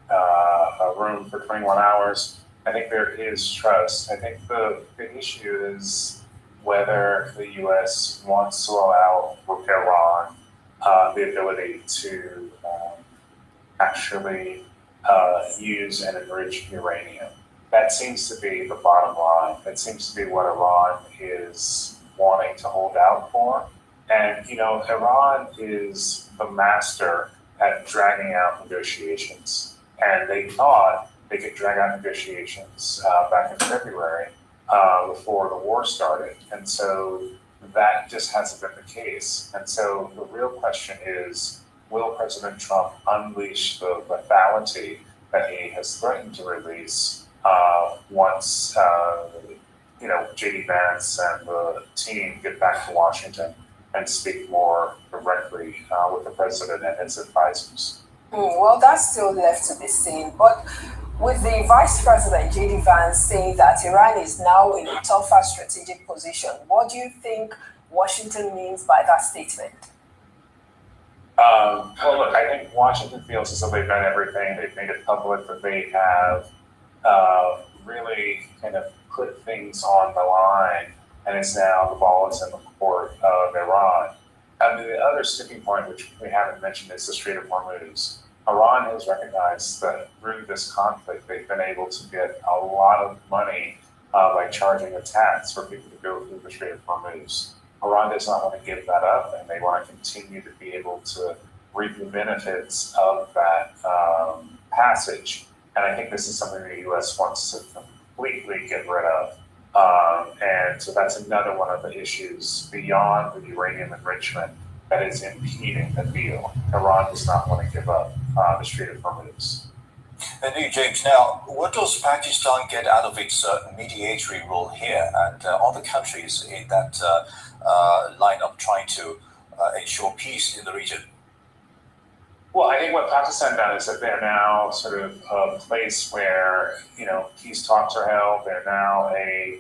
a room for 21 hours. I think there is trust. I think the issue is whether the U.S. wants to allow Iran the ability to actually use and enrich uranium. That seems to be the bottom line. That seems to be what Iran is wanting to hold out for. And, you know, Iran is the master at dragging out negotiations. And they thought they could drag out negotiations back in February before the war started. And so that just hasn't been the case. And so the real question is, will President Trump unleash the lethality that he has threatened to release once, you know, J.D. Vance and the team get back to Washington and speak more directly with the president and his advisors? Well, that's still left to be seen. But with the Vice President, J.D. Vance, saying that Iran is now in a tougher strategic position, what do you think Washington means by that statement? Well, look, I think Washington feels as though they've done everything. They've made it public that they have really kind of put things on the line, and it's now the ball is in the court of Iran. And the other sticking point, which we haven't mentioned, is the Strait of Hormuz. Iran has recognized that through this conflict, they've been able to get a lot of money by charging a tax for people to go through the Strait of Hormuz. Iran does not want to give that up, and they want to continue to be able to reap the benefits of that passage. And I think this is something the U.S. wants to completely get rid of. And so that's another one of the issues beyond the uranium enrichment that is impeding the deal. Iran does not want to give up the Strait of Hormuz. Indeed, James. Now, what does Pakistan get out of its mediatory role here, and other countries in that lineup trying to ensure peace in the region? Well, I think what Pakistan done is that they're now sort of a place where, you know, peace talks are held. They're now a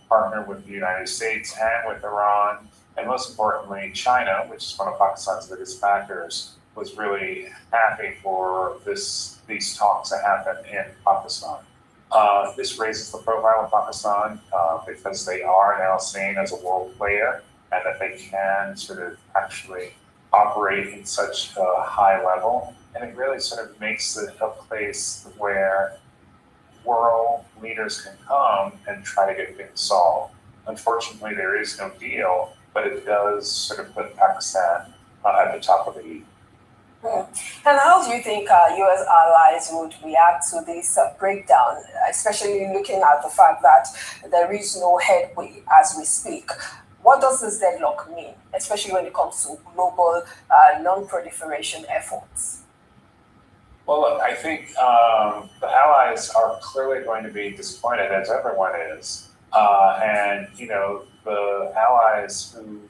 partner with the United States and with Iran. And most importantly, China, which is one of Pakistan's biggest backers, was really happy for these talks to happen in Pakistan. This raises the profile of Pakistan because they are now seen as a world player, and that they can sort of actually operate in such a high level. And it really sort of makes it a place where world leaders can come and try to get things solved. Unfortunately, there is no deal, but it does sort of put Pakistan at the top of the heap. And how do you think U.S. allies would react to this breakdown, especially looking at the fact that there is no headway as we speak? What does this deadlock mean, especially when it comes to global non-proliferation efforts? Well, look, I think the allies are clearly going to be disappointed, as everyone is. And, you know, the allies who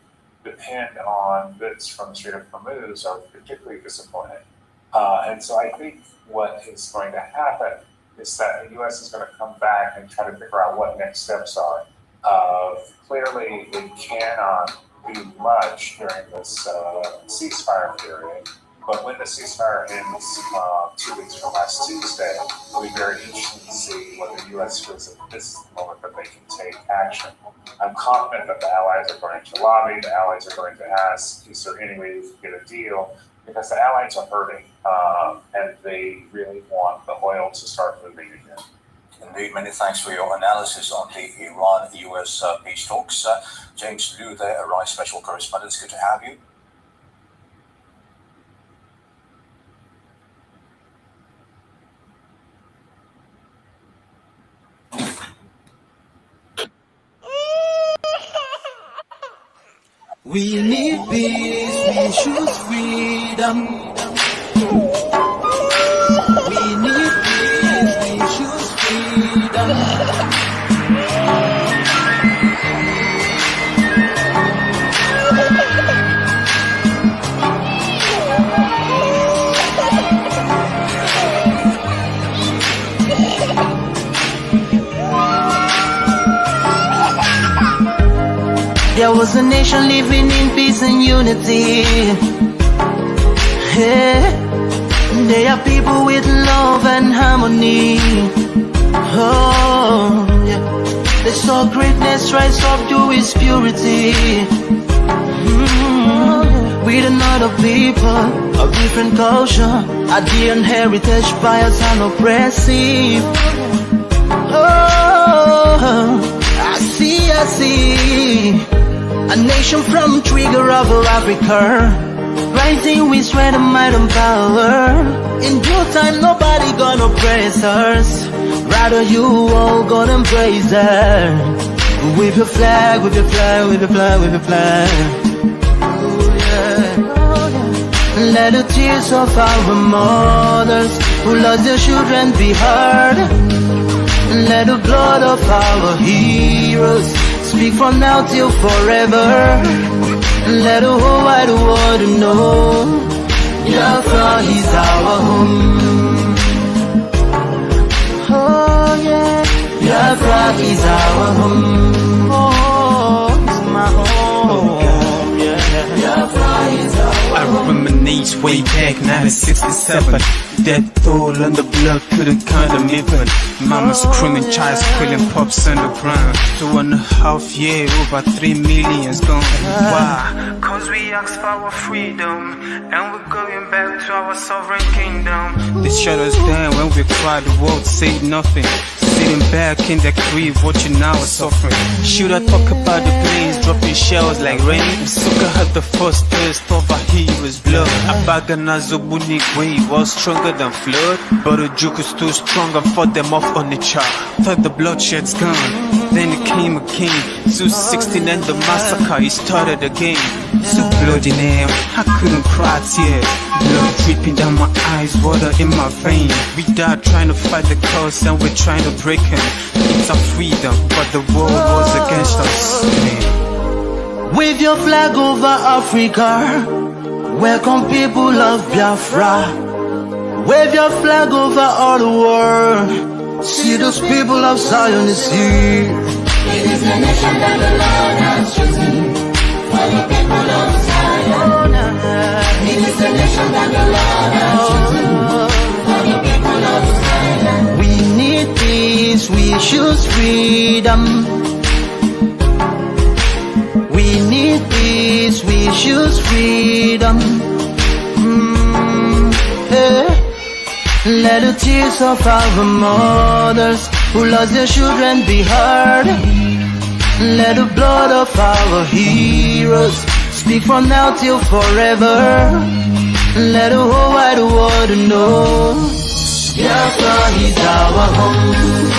depend on goods from the Strait of Hormuz are particularly disappointed. And so I think what is going to happen is that the U.S. is going to come back and try to figure out what next steps are. Clearly, it cannot do much during this ceasefire period. But when the ceasefire ends 2 weeks from last Tuesday, it'll be very interesting to see what the U.S. feels at this moment that they can take action. I'm confident that the allies are going to lobby, the allies are going to ask, is there any way we can get a deal? Because the allies are hurting, and they really want the oil to start moving again. Indeed, many thanks for your analysis on the Iran-US peace talks. James Liu there, Arise Special Correspondent, it's good to have you. We need peace, we choose freedom. We need peace, we choose freedom. there was a nation living in peace and unity. Yeah. They are people with love and harmony. Oh, yeah. They saw greatness rise up to its purity. With another people of different culture, a different heritage, bias and oppressive. Oh, I see a nation from trigger of Africa, rising with strength and might and power. In due time, nobody gonna praise us. Rather, you all gonna embrace her. With your flag, with your flag, with your flag, with your flag. Oh, yeah. Let the tears of our mothers who lost their children be heard. Let the blood of our heroes speak from now till forever. Let the whole wide world know Biafra is our home. Oh yeah, Biafra is our home. Oh, it's my home. Yeah, Biafra is our home. I reminisce way back 1967. Death toll on the blood couldn't count them even. Mama screaming, child squealing, pops on the ground. 2.5 years, over 3 million's gone. Why? Cause we asked for our freedom, and we're going back to our sovereign kingdom. They shut us down when we cried, the world said nothing. Sitting back in the crib, watching our suffering. Should I talk about the planes dropping shells like rain? Suka had the first taste of a hero's blood. Abaganazo Bunigwe was stronger than flood, but the juke is too strong and fought them off on the chart. Thought the bloodshed's gone, then it came again. 216 and the massacre, it started again. So bloody name, I couldn't cry tears. Blood dripping down my eyes, water in my veins. We died trying to fight the cause and we're trying to break him. It's our freedom, but the world was against us. Wave your flag over Africa. Welcome people of Biafra. Wave your flag over all the world. See those people of Zion is here. It is the nation that the Lord has chosen for the people of Zion. It is the nation that the Lord has chosen for the people of Zion. We need peace, we choose freedom. We need peace, we choose freedom. Hey. Let the tears of our mothers who lost their children be heard. Let the blood of our heroes speak from now till forever. Let the whole wide world know Biafra is our home.